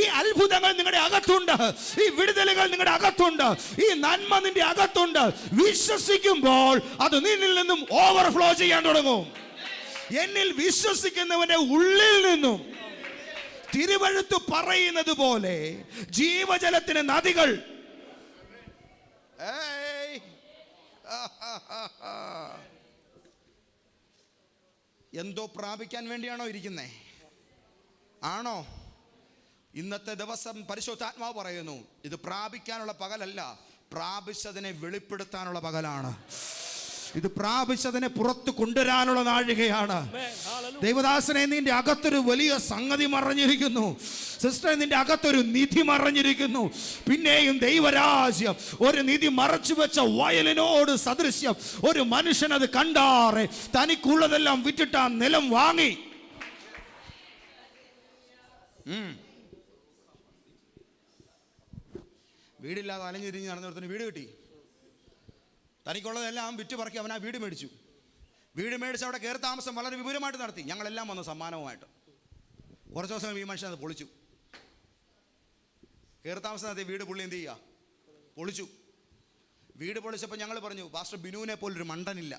ഈ അത്ഭുതങ്ങൾ നിങ്ങളുടെ അകത്തുണ്ട്. ഈ വിടുതലുകൾ നിങ്ങളുടെ അകത്തുണ്ട്. ഈ നന്മ നിന്റെ അകത്തുണ്ട്. വിശ്വസിക്കുമ്പോൾ അത് നിന്നിൽ നിന്നും ഓവർഫ്ലോ ചെയ്യാൻ തുടങ്ങും. എന്നിൽ വിശ്വസിക്കുന്നവന്റെ ഉള്ളിൽ നിന്നും തിരുവഴുത്ത് പറയുന്നത് പോലെ ജീവജലത്തിന് നദികൾ. എന്തോ പ്രാപിക്കാൻ വേണ്ടിയാണോ ഇരിക്കുന്നേ? ആണോ? ഇന്നത്തെ ദിവസം പരിശുദ്ധാത്മാവ് പറയുന്നു, ഇത് പ്രാപിക്കാനുള്ള പകലല്ല, പ്രാപിച്ചതിനെ വെളിപ്പെടുത്താനുള്ള പകലാണ്. ഇത് പ്രാപിച്ചതിനെ പുറത്തു കൊണ്ടുവരാനുള്ള നാഴികയാണ്. ദൈവദാസനെ, നിന്റെ അകത്തൊരു വലിയ സംഗതി മറഞ്ഞിരിക്കുന്നു. സിസ്റ്റർ, നിന്റെ അകത്തൊരു നിധി മറഞ്ഞിരിക്കുന്നു. പിന്നെയും ദൈവരാജ്യം ഒരു നിധി മറച്ചു വെച്ച വയലിനോട് സദൃശ്യം. ഒരു മനുഷ്യൻ അത് കണ്ടാറെ തനിക്കുള്ളതെല്ലാം വിറ്റിട്ട് ആ നിലം വാങ്ങി. വീടില്ലാതെ അലഞ്ഞിരിഞ്ഞ് നടന്നിടത്തിന് വീട് കിട്ടി. തനിക്കുള്ളതെല്ലാം വിറ്റ് പറക്കി അവൻ ആ വീട് മേടിച്ചു. വീട് മേടിച്ച് അവിടെ കയറി താമസം വളരെ വിപുലമായിട്ട് നടത്തി. ഞങ്ങളെല്ലാം വന്നു സമ്മാനവുമായിട്ട്. കുറച്ച് ദിവസം ഈ മനുഷ്യൻ അത് പൊളിച്ചു. കയറി താമസം നടത്തി വീട് പുള്ളി എന്ത് ചെയ്യുക? പൊളിച്ചു. വീട് പൊളിച്ചപ്പോൾ ഞങ്ങൾ പറഞ്ഞു, പാസ്റ്റർ ബിനുവിനെ പോലൊരു മണ്ടനില്ല.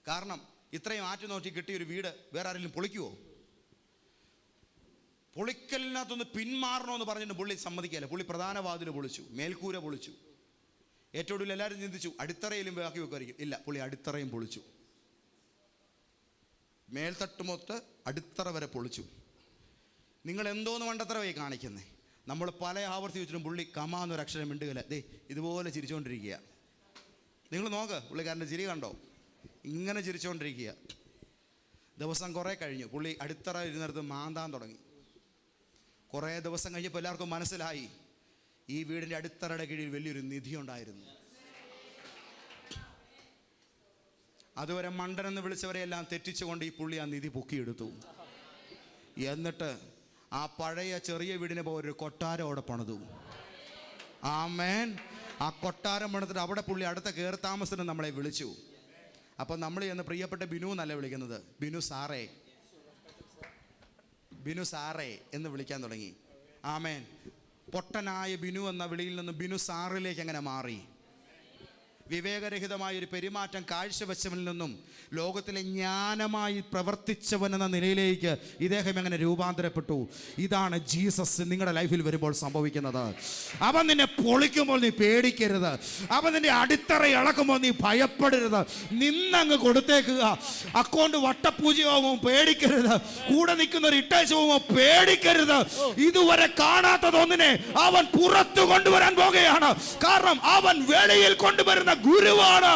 കാരണം ഇത്രയും ആറ്റു നോക്കി കിട്ടിയൊരു വീട് വേറെ ആരെങ്കിലും പൊളിക്കുമോ? പൊളിക്കലിനകത്തൊന്ന് പിന്മാറണമെന്ന് പറഞ്ഞിട്ട് പുള്ളി സമ്മതിക്കല്ല. പുള്ളി പ്രധാന വാതിൽ പൊളിച്ചു, മേൽക്കൂര പൊളിച്ചു. ഏറ്റവും കൂടുതൽ എല്ലാവരും ചിന്തിച്ചു അടിത്തറയിലും ബാക്കി വെക്കുമായിരിക്കും. ഇല്ല, പുള്ളി അടിത്തറയും പൊളിച്ചു. മേൽത്തട്ടുമൊത്ത് അടിത്തറ വരെ പൊളിച്ചു. നിങ്ങൾ എന്തോന്ന് മണ്ടത്തറവായി കാണിക്കുന്നേ? നമ്മൾ പല ആവർത്തി വെച്ചിട്ടും പുള്ളി കമാന്നൊരു അക്ഷരം മിണ്ടുകയില്ല. ദേ ഇതുപോലെ ചിരിച്ചുകൊണ്ടിരിക്കുക. നിങ്ങൾ നോക്ക്, പുള്ളിക്കാരൻ്റെ ചിരി കണ്ടോ? ഇങ്ങനെ ചിരിച്ചുകൊണ്ടിരിക്കുക. ദിവസം കുറേ കഴിഞ്ഞു. പുള്ളി അടിത്തറ ഇരുന്നിടത്ത് മാന്താൻ തുടങ്ങി. കുറേ ദിവസം കഴിഞ്ഞപ്പോൾ എല്ലാവർക്കും മനസ്സിലായി ഈ വീടിൻ്റെ അടിത്തറയുടെ കീഴിൽ വലിയൊരു നിധി ഉണ്ടായിരുന്നു. അതുവരെ മണ്ടനെന്ന് വിളിച്ചവരെയെല്ലാം തെറ്റിച്ചുകൊണ്ട് ഈ പുള്ളി ആ നിധി പൊക്കിയെടുത്തു. എന്നിട്ട് ആ പഴയ ചെറിയ വീടിനെ പോലെ ഒരു കൊട്ടാരം അവിടെ പണിതു. ആമേൻ. ആ കൊട്ടാരം പണിതിട്ട് അവിടെ പുള്ളി അടുത്ത കയറി താമസത്തിന് നമ്മളെ വിളിച്ചു. അപ്പം നമ്മൾ ചെന്ന് പ്രിയപ്പെട്ട ബിനു എന്നല്ല വിളിക്കുന്നത്, ബിനു സാറേ. ബിനു സാറേ എന്ന് വിളിക്കാൻ തുടങ്ങി. ആമേൻ. പൊട്ടനായ ബിനു എന്ന വിളിയിൽ നിന്ന് ബിനു സാറിലേക്ക് എങ്ങനെ മാറി? വിവേകരഹിതമായൊരു പെരുമാറ്റം കാഴ്ചവെച്ചവനിൽ നിന്നും ലോകത്തിലെ ജ്ഞാനമായി പ്രവർത്തിച്ചവൻ എന്ന നിലയിലേക്ക് ഇദ്ദേഹം എങ്ങനെ രൂപാന്തരപ്പെട്ടു? ഇതാണ് ജീസസ് നിങ്ങളുടെ ലൈഫിൽ വരുമ്പോൾ സംഭവിക്കുന്നത്. അവൻ നിന്നെ പൊളിക്കുമ്പോൾ നീ പേടിക്കരുത്. അവൻ നിന്റെ അടിത്തറ ഇളക്കുമ്പോൾ നീ ഭയപ്പെടരുത്. നിന്നങ്ങ് കൊടുത്തേക്കുക. അക്കൗണ്ട് വട്ടപൂജയാവുമ്പോൾ പേടിക്കരുത്. കൂടെ നിൽക്കുന്നവർ ഇട്ടേച്ച് പോകുമ്പോൾ പേടിക്കരുത്. ഇതുവരെ കാണാത്തതൊന്നിനെ അവൻ പുറത്തു കൊണ്ടുവരാൻ പോകുകയാണ്. കാരണം അവൻ വെളിയിൽ കൊണ്ടുവരുന്ന ഗുരുവാണ്.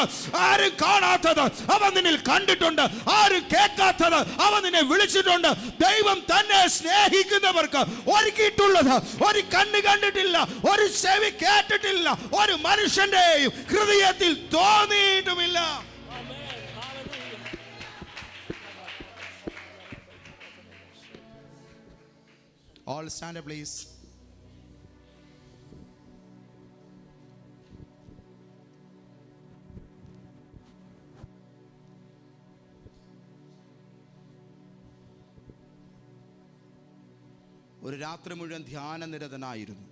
ആരും കാണാത്തത് അവൻ നിന്നിൽ കണ്ടിട്ടുണ്ട്. ആരും കേൾക്കാത്തത് അവൻ നിന്നെ വിളിച്ചിട്ടുണ്ട്. ദൈവം തന്നെ സ്നേഹിക്കുന്നവർക്ക് ഒരുക്കിയിട്ടുള്ളത് ഒരു കണ്ണ് കണ്ടിട്ടില്ല, ഒരു ചെവി കേട്ടിട്ടില്ല, ഒരു മനുഷ്യന്റെയും ഹൃദയത്തിൽ തോന്നിയിട്ടുമില്ല. All stand up, please. ഒരു രാത്രി മുഴുവൻ ധ്യാനനിരതനായിരുന്നു.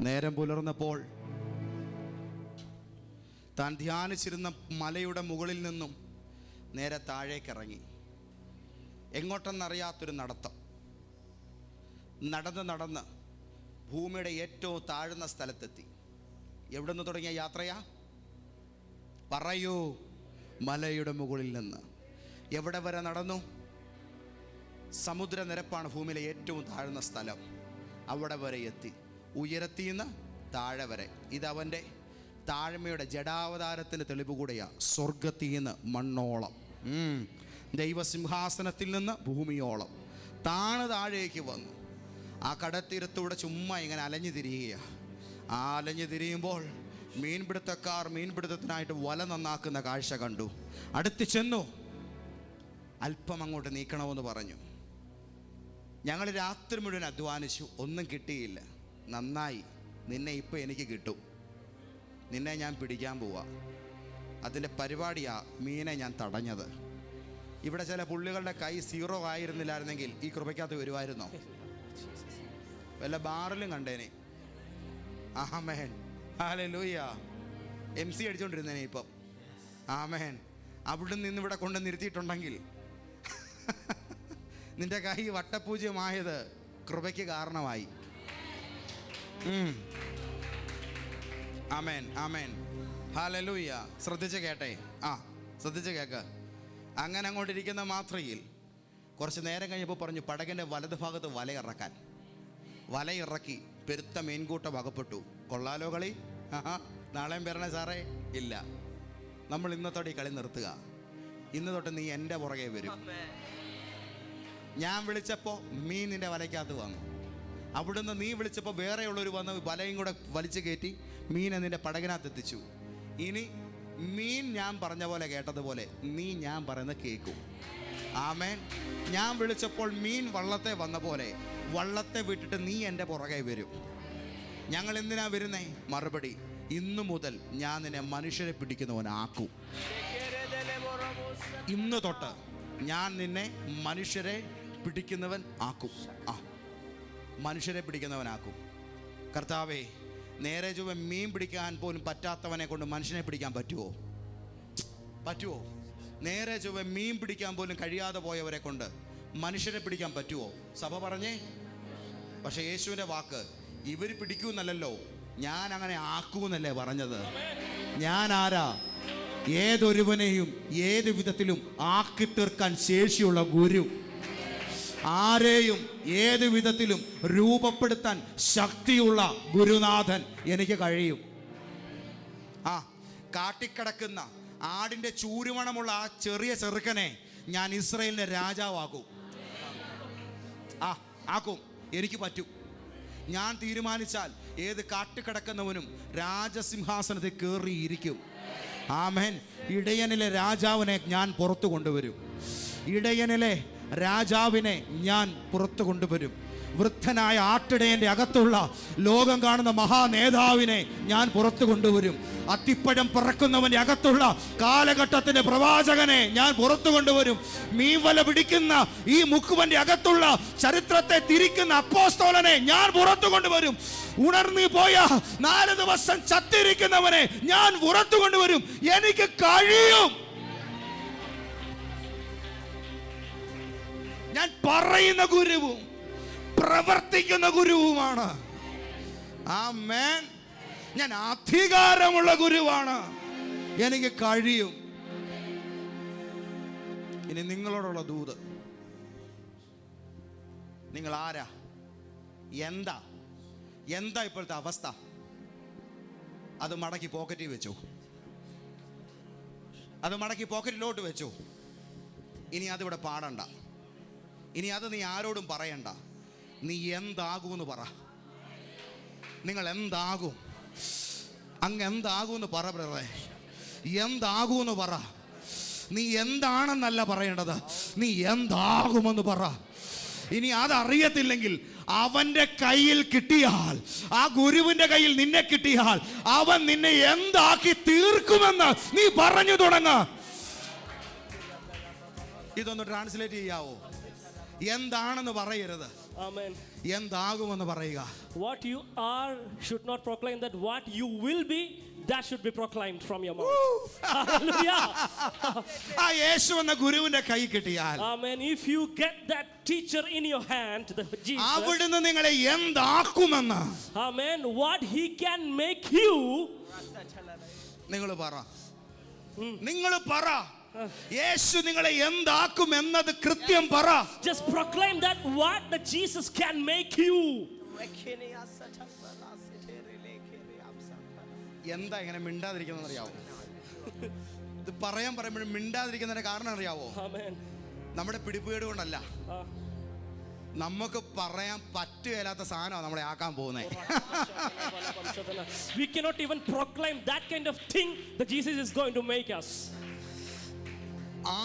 നേരം പുലർന്നപ്പോൾ താൻ ധ്യാനിച്ചിരുന്ന മലയുടെ മുകളിൽ നിന്നും നേരെ താഴേക്കിറങ്ങി. എങ്ങോട്ടെന്നറിയാത്തൊരു നടത്തം. നടന്ന് ഭൂമിയുടെ ഏറ്റവും താഴ്ന്ന സ്ഥലത്തെത്തി. എവിടെ നിന്ന് തുടങ്ങിയ യാത്രയാ? പറയൂ. മലയുടെ മുകളിൽ നിന്ന്. എവിടെ വരെ നടന്നു? സമുദ്രനിരപ്പാണ് ഭൂമിയിലെ ഏറ്റവും താഴ്ന്ന സ്ഥലം. അവിടെ വരെ എത്തി. ഉയരത്തിന്ന് താഴെ വരെ. ഇതവൻ്റെ താഴ്മയുടെ ജഡാവതാരത്തിൻ്റെ തെളിവ് കൂടെയാണ്. സ്വർഗത്തിന്ന് മണ്ണോളം, ദൈവസിംഹാസനത്തിൽ നിന്ന് ഭൂമിയോളം താഴേക്ക് വന്നു. ആ കടത്തീരത്തൂടെ ചുമ്മാ ഇങ്ങനെ അലഞ്ഞു തിരിയുകയാണ്. ആ അലഞ്ഞു തിരിയുമ്പോൾ മീൻപിടുത്തക്കാർ മീൻപിടുത്തത്തിനായിട്ട് വല നന്നാക്കുന്ന കാഴ്ച കണ്ടു. അടുത്ത് ചെന്നു. അല്പം അങ്ങോട്ട് നീക്കണമെന്ന് പറഞ്ഞു. ഞങ്ങൾ രാത്രി മുഴുവൻ അധ്വാനിച്ചു, ഒന്നും കിട്ടിയില്ല. നന്നായി, നിന്നെ ഇപ്പം എനിക്ക് കിട്ടും. നിന്നെ ഞാൻ പിടിക്കാൻ പോവാ. അതിൻ്റെ പരിപാടിയാ മീനെ ഞാൻ തടഞ്ഞത്. ഇവിടെ ചില പുള്ളികളുടെ കൈ 0 ആയിരുന്നില്ലായിരുന്നെങ്കിൽ ഈ കൃപയ്ക്കകത്ത് വരുമായിരുന്നോ? വല്ല ബാറിലും കണ്ടേനെ. ആമേൻ, ഹല്ലേലൂയ. MC അടിച്ചോണ്ടിരുന്നേനെ ഇപ്പം. ആമേൻ. അവിടെ നിന്ന് ഇവിടെ കൊണ്ട് നിർത്തിയിട്ടുണ്ടെങ്കിൽ നിന്റെ കൈ വട്ടപൂജ്യമായത് കൃപയ്ക്ക് കാരണമായി. ആമേൻ, ആമേൻ, ഹല്ലേലൂയ. ശ്രദ്ധിച്ച് കേട്ടെ. ശ്രദ്ധിച്ച് കേക്ക്. അങ്ങനെ അങ്ങോട്ടിരിക്കുന്ന മാത്രയിൽ കുറച്ച് നേരം കഴിഞ്ഞപ്പോൾ പറഞ്ഞു പടകിൻ്റെ വലത് ഭാഗത്ത് വലയിറക്കാൻ. വലയിറക്കി പെരുത്ത മീൻകൂട്ടം അകപ്പെട്ടു. കൊള്ളാലോ കളി. നാളെയും വരണേ സാറേ? ഇല്ല, നമ്മൾ ഇന്നത്തോടെ ഈ കളി നിർത്തുക. ഇന്ന് തൊട്ട് നീ എൻ്റെ പുറകെ വരും. ഞാൻ വിളിച്ചപ്പോൾ മീൻ നിൻ്റെ വലയ്ക്കകത്ത് വന്നു. അവിടുന്ന് നീ വിളിച്ചപ്പോൾ വേറെയുള്ളവർ വന്ന് വലയും കൂടെ വലിച്ചു കയറ്റി മീനെ നിൻ്റെ പടകിനകത്ത് എത്തിച്ചു. ഇനി മീൻ ഞാൻ പറഞ്ഞ പോലെ കേട്ടതുപോലെ നീ ഞാൻ പറയുന്നത് കേൾക്കും. ആമേൻ. ഞാൻ വിളിച്ചപ്പോൾ മീൻ വള്ളത്തെ വന്ന പോലെ വള്ളത്തെ വിട്ടിട്ട് നീ എൻ്റെ പുറകെ വരും. ഞങ്ങൾ എന്തിനാ വരുന്നേ? മറുപടി, ഇന്നു മുതൽ ഞാൻ നിന്നെ മനുഷ്യരെ പിടിക്കുന്നവനാക്കും. ഇന്ന് തൊട്ട് ഞാൻ നിന്നെ മനുഷ്യരെ പിടിക്കുന്നവൻ ആക്കും. മനുഷ്യരെ പിടിക്കുന്നവനാക്കും. കർത്താവേ, നേരെ ചൊവ്വ മീൻ പിടിക്കാൻ പോലും പറ്റാത്തവനെ കൊണ്ട് മനുഷ്യനെ പിടിക്കാൻ പറ്റുമോ? പറ്റുമോ? നേരെ ചൊവ്വ മീൻ പിടിക്കാൻ പോലും കഴിയാതെ പോയവരെ കൊണ്ട് മനുഷ്യരെ പിടിക്കാൻ പറ്റുമോ? സഭ പറഞ്ഞേ. പക്ഷെ യേശുവിൻ്റെ വാക്ക് ഇവർ പിടിക്കൂന്നല്ലോ, ഞാൻ അങ്ങനെ ആക്കൂന്നല്ലേ പറഞ്ഞത്. ഞാൻ ആരാ? ഏതൊരുവനെയും ഏത് വിധത്തിലും ആക്കി തീർക്കാൻ ശേഷിയുള്ള ഗുരു. ആരെയും ഏത് വിധത്തിലും രൂപപ്പെടുത്താൻ ശക്തിയുള്ള ഗുരുനാഥൻ എനിക്ക് കഴിയും. കാട്ടിക്കിടക്കുന്ന ആടിൻ്റെ ചൂരുമണമുള്ള ആ ചെറിയ ചെറുക്കനെ ഞാൻ ഇസ്രായേലിൻ്റെ രാജാവാക്കും. ആക്കും. എനിക്ക് പറ്റും. ഞാൻ തീരുമാനിച്ചാൽ ഏത് കാട്ടിക്കിടക്കുന്നവനും രാജസിംഹാസനത്തിൽ കയറിയിരിക്കും. ആമേൻ. ഇടയനിലെ രാജാവിനെ ഞാൻ പുറത്തു കൊണ്ടുവരും. ഇടയനിലെ രാജാവിനെ ഞാൻ പുറത്തു കൊണ്ടുവരും. വൃദ്ധനായ ആട്ടിടയന്റെ അകത്തുള്ള ലോകം കാണുന്ന മഹാനേതാവിനെ ഞാൻ പുറത്തു കൊണ്ടുവരും. അത്തിപ്പഴം പറക്കുന്നവന്റെ അകത്തുള്ള കാലഘട്ടത്തിന്റെ പ്രവാചകനെ ഞാൻ പുറത്തു കൊണ്ടുവരും. മീൻവല പിടിക്കുന്ന ഈ മുക്കുവന്റെ അകത്തുള്ള ചരിത്രത്തെ തിരിക്കുന്ന അപ്പോസ്തലനെ ഞാൻ പുറത്തു കൊണ്ടുവരും. ഉണർന്നു പോയ 4 ദിവസം ചത്തിരിക്കുന്നവനെ ഞാൻ പുറത്തു കൊണ്ടുവരും. എനിക്ക് കഴിയും. ഞാൻ പറയുന്ന ഗുരുവും പ്രവർത്തിക്കുന്ന ഗുരുവുമാണ്. ആമേൻ. ഞാൻ അധികാരമുള്ള ഗുരുവാണ്. എനിക്ക് കഴിയും. ഇനി നിങ്ങളോടുള്ള ദൂത്, നിങ്ങൾ ആരാ? എന്താ ഇപ്പോഴത്തെ അവസ്ഥ? അത് മടക്കി പോക്കറ്റിൽ വെച്ചു. അത് മടക്കി പോക്കറ്റിലോട്ട് വെച്ചു. ഇനി അതിവിടെ പാടണ്ട. ഇനി അത് നീ ആരോടും പറയണ്ട. നീ എന്താകൂന്ന് പറ. നിങ്ങൾ എന്താകും? അങ്ങ് എന്താകൂന്ന് പറ ബ്രദറെ. എന്താകൂന്ന് പറ. നീ എന്താണെന്നല്ല പറയേണ്ടത്, നീ എന്താകുമെന്ന് പറ. ഇനി അതറിയത്തില്ലെങ്കിൽ അവന്റെ കയ്യിൽ കിട്ടിയാൽ, ആ ഗുരുവിന്റെ കയ്യിൽ നിന്നെ കിട്ടിയാൽ, അവൻ നിന്നെ എന്താക്കി തീർക്കുമെന്ന് നീ പറഞ്ഞു തുടങ്ങ. ഇതൊന്ന് ട്രാൻസ്ലേറ്റ് ചെയ്യാവോ? എന്താണെന്ന് പറയരുത്, എന്താകുമെന്ന് പറയുക. What you are should not proclaim that. What you will be, that should be proclaimed from your mouth. Hallelujah. ആ യേശു എന്ന ഗുരുവിന്റെ കൈ കിട്ടിയാൽ, amen, if you get that teacher in your hand, the Jesus, അവിടുന്ന് നിങ്ങളെ എന്താക്കുമെന്ന്, amen, what he can make you, നിങ്ങൾ പറ. നിങ്ങൾ പറ. യേശു നിങ്ങളെ എന്താക്കും എന്നത് കൃത്യം പറ. Just proclaim that what the Jesus can make you. എന്താ ഇങ്ങനെ മിണ്ടാതിരിക്കുന്നത് അറിയാവോ? ഇത് പറയുമ്പോഴും മിണ്ടാതിരിക്കുന്നതിന്റെ കാരണം അറിയാവോ? നമ്മുടെ പിടിപ്പുകേട് കൊണ്ടല്ല, നമുക്ക് പറയാൻ പറ്റുകയില്ലാത്ത സാധനമാണ് നമ്മളെ ആക്കാൻ പോകുന്നത്. We cannot even proclaim that kind of thing that Jesus is going to make us.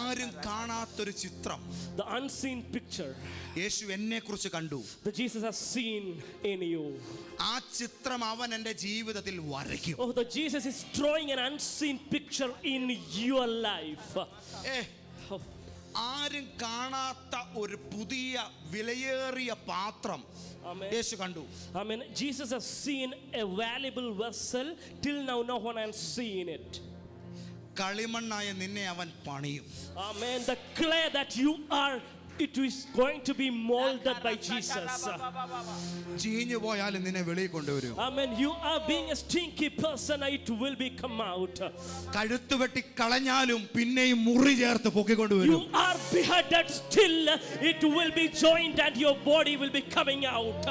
ആരും കാണാത്തൊരു ചിത്രം, the unseen picture, യേശു എന്നെ കുറിച്ച് കണ്ടു. that Jesus has seen in you. ആ ചിത്രം അവൻ എൻ്റെ ജീവിതത്തിൽ വരയ്ക്കും. Oh, the Jesus is drawing an unseen picture in your life. ആരും കാണാത്ത ഒരു പുതിയ വിലയേറിയ പാത്രം യേശു കണ്ടു. Amen. Jesus has seen a valuable vessel. Till now no one has seen it. കളിമണ്ണായ നിന്നെ അവൻ പണിയും. Amen. The clay that you are, it is going to be molded by Jesus. ചീഞ്ഞു പോയാലും നിന്നെ വെളിയിൽ കൊണ്ടുവരും. Amen. You are being a stinky person, it will be come out. കഴുത്ത് വെട്ടി കളഞ്ഞാലും പിന്നെയും മുറി ചേർത്ത് പൊക്കിക്കൊണ്ടുവരും. You are beheaded, still it will be joined and your body will be coming out.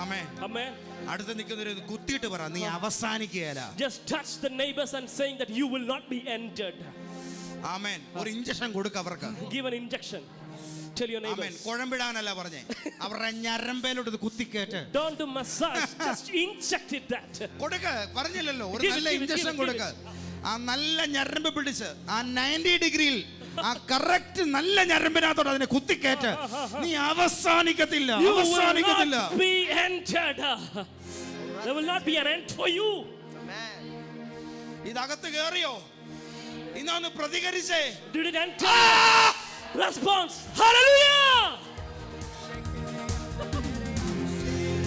Amen. Amen. അടുത്ത് നിൽക്കുന്നവരെ കുത്തിയിട്ട് പറ, നീ അവസാനിക്കുകയല്ല. Just touch the neighbors and saying that you will not be ended. ആമേൻ. ഒരു ഇഞ്ചക്ഷൻ കൊടുക്ക അവർക്ക്. Give an injection. Tell your neighbors. ആമേൻ. കുഴമ്പിടാനല്ല പറഞ്ഞേ, അവരുടെ ഞരമ്പയിലോട്ട് ഇത് കുത്തിക്കേറ്റ്. Don't do massage, just inject it that. കൊടുക്ക, പറഞ്ഞില്ലല്ലോ, ഒരു നല്ല ഇഞ്ചക്ഷൻ കൊടുക്ക. ആ നല്ല ഞരമ്പ് പിടിച്ച് ആ 90 ഡിഗ്രിയിൽ ആ കറക്റ്റ് നല്ല ഞരമ്പിനകത്തോട്ട് അതിനെ കുത്തിക്കേറ്റ്. നീ അവസാനിക്കത്തില്ല, അവസാനിക്കത്തില്ല. You will not be ended. There will not be an end for you. ഇതകത്ത് കേറിയോ? ഇന്നൊന്ന് പ്രതികരിച്ചേ. Did it enter? Response. Hallelujah.